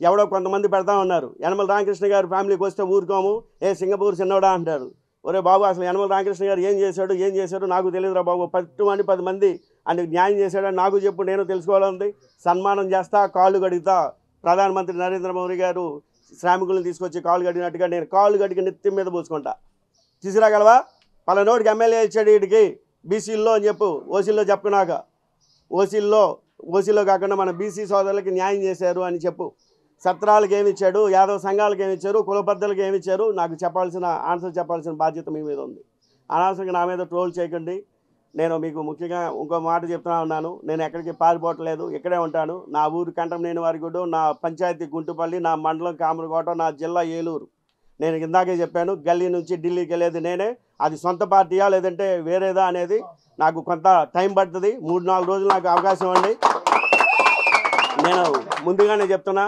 ఎవడో కొంతమంది పెడతా ఉన్నారు. యనమల రామకృష్ణ గారు ఫ్యామిలీకి వస్తే ఊరుకోము, ఏ సింగపూర్ చిన్నోడా అంటారు. ఒరే బాబు, అసలు యనమల రామకృష్ణ గారు ఏం చేశాడు నాకు తెలియదురా బాబు. 10 మంది ఆయనకు న్యాయం చేశాడని నాకు చెప్పు, నేను తెలుసుకోవాలంది. సన్మానం చేస్తా, కాళ్ళు గడుగుతా. ప్రధానమంత్రి నరేంద్ర మోదీ గారు శ్రామికులను తీసుకొచ్చి కాళ్ళు గడిగినట్టుగా నేను కాళ్ళు గడిగి నెత్తి మీద పోసుకుంటా. తీసుకురాగలవా? పలానోడికి ఎమ్మెల్యే ఇచ్చాడు వీడికి బీసీల్లో అని చెప్పు. ఓసీల్లో చెప్పుకున్నాక ఓసీలో కాకుండా మన బీసీ సోదరులకి న్యాయం చేశారు అని చెప్పు. సత్రాలకు ఏమి ఇచ్చాడు, యాదవ సంఘాలకు ఏమి ఇచ్చారు, కులబద్దలకు ఏమి ఇచ్చారు, నాకు ఆన్సర్ చెప్పాల్సిన బాధ్యత మీ మీద ఉంది. అనవసరంగా నా మీద ట్రోల్ చేయకండి. నేను మీకు ముఖ్యంగా ఇంకో మాట చెప్తున్నా ఉన్నాను. నేను ఎక్కడికి పారిపోవట్లేదు, ఇక్కడే ఉంటాను. నా ఊరు కంటంనేని వారిగూడు, నా పంచాయతీ గుంటుపల్లి, నా మండలం కామరకోట, నా జిల్లా ఏలూరు. నేను ఇందాకే చెప్పాను, గల్లీ నుంచి ఢిల్లీకి వెళ్ళేది నేనే. అది సొంత పార్టీయా లేదంటే వేరేదా అనేది నాకు కొంత టైం పడుతుంది. 3-4 రోజులు నాకు అవకాశం అండి. నేను ముందుగానే చెప్తున్నా,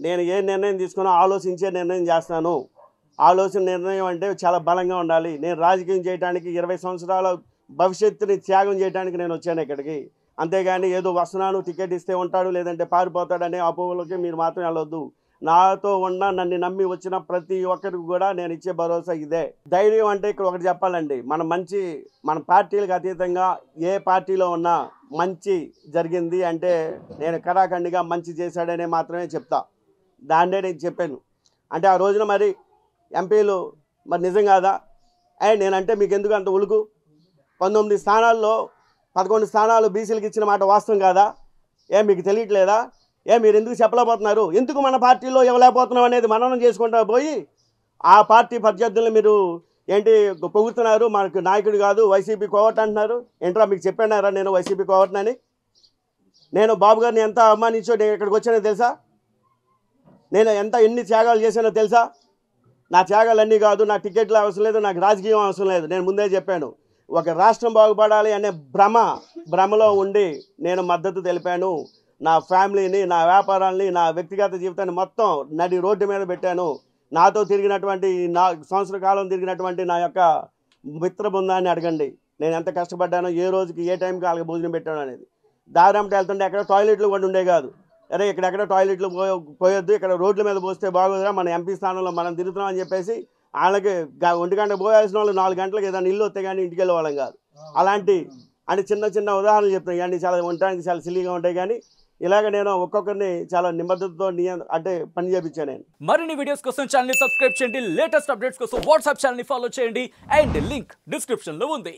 నేను ఏ నిర్ణయం తీసుకున్నా ఆలోచించే నిర్ణయం చేస్తాను. నిర్ణయం అంటే చాలా బలంగా ఉండాలి. నేను రాజకీయం చేయడానికి 20 సంవత్సరాల భవిష్యత్తుని త్యాగం చేయడానికి నేను వచ్చాను ఇక్కడికి. అంతేగాని ఏదో వస్తున్నాను, టికెట్ ఇస్తే ఉంటాడు లేదంటే పారిపోతాడనే అపోహలకి మీరు మాత్రం వెళ్ళొద్దు. నాతో ఉన్న నన్ను నమ్మి వచ్చిన ప్రతి ఒక్కరికి కూడా నేను ఇచ్చే భరోసా ఇదే. ధైర్యం అంటే ఇక్కడ ఒకటి చెప్పాలండి, మన పార్టీలకు అతీతంగా ఏ పార్టీలో ఉన్నా మంచి జరిగింది అంటే నేను కరాఖండిగా మంచి చేశాడనే మాత్రమే చెప్తా. దాన్నే నేను చెప్పాను. అంటే ఆ రోజున మరి ఎంపీలు మరి నిజం కాదా? నేనంటే మీకు ఎందుకు అంత ఉలుకు? 19 స్థానాల్లో 11 స్థానాలు బీసీలకు ఇచ్చిన మాట వాస్తవం కాదా? మీకు తెలియట్లేదా? మీరు ఎందుకు చెప్పలేకపోతున్నారు? ఎందుకు మన పార్టీలో ఇవ్వలేకపోతున్నాం అనేది మననం చేసుకుంటా పోయి ఆ పార్టీ ప్రత్యర్థులను మీరు ఏంటి పొగుడుతున్నారు? మనకు నాయకుడు కాదు, వైసీపీ కోవట్ అంటున్నారు. ఏంట్రా మీకు చెప్పానారా నేను వైసీపీ కోవట్నని? నేను బాబు గారిని ఎంత అవమానించో నేను ఇక్కడికి వచ్చానో తెలుసా? నేను ఎన్ని త్యాగాలు చేశానో తెలుసా? నా త్యాగాలన్నీ కాదు, నా టికెట్లు అవసరం లేదు, నాకు రాజకీయం అవసరం లేదు. నేను ముందే చెప్పాను, ఒక రాష్ట్రం బాగుపడాలి అనే భ్రమలో ఉండి నేను మద్దతు తెలిపాను. నా ఫ్యామిలీని, నా వ్యాపారాన్ని, నా వ్యక్తిగత జీవితాన్ని మొత్తం నడి రోడ్డు మీద పెట్టాను. నాతో తిరిగినటువంటి, నా సంవత్సర కాలం తిరిగినటువంటి నా యొక్క మిత్ర బృందాన్ని అడగండి నేను ఎంత కష్టపడ్డానో, ఏ రోజుకి ఏ టైంకి వాళ్ళకి భోజనం పెట్టాను అనేది. దారంటే వెళ్తుంటే ఎక్కడ టాయిలెట్లు కూడా ఉండే కాదు. అరే ఇక్కడెక్కడ టాయిలెట్లు పోయొద్దు, ఇక్కడ రోడ్ల మీద పోస్తే బాగోదురా, మన ఎంపీ స్థానంలో మనం తిరుగుతున్నాం అని చెప్పేసి వాళ్ళకి 1 గంట పోయాల్సిన వాళ్ళు 4 గంటలకు ఏదైనా ఇల్లు వస్తే కానీ ఇంటికి వెళ్ళే వాళ్ళం కాదు. అలాంటి అంటే చిన్న ఉదాహరణలు చెప్తాను. ఇవన్నీ చాలా ఉండడానికి చాలా సిల్లీగా ఉంటాయి. కానీ ఇలాగ నేను ఒక్కొక్కరిని చాలా నిబద్ధతతో అంటే పని చేయించాను. నేను మరిన్ని వీడియోస్ కోసం ఛానల్ ని సబ్స్క్రైబ్ చేయండి. లేటెస్ట్ అప్డేట్స్ కోసం వాట్సాప్ ఛానల్ ని ఫాలో చేయండి. అండ్ లింక్ డిస్క్రిప్షన్ లో ఉంది.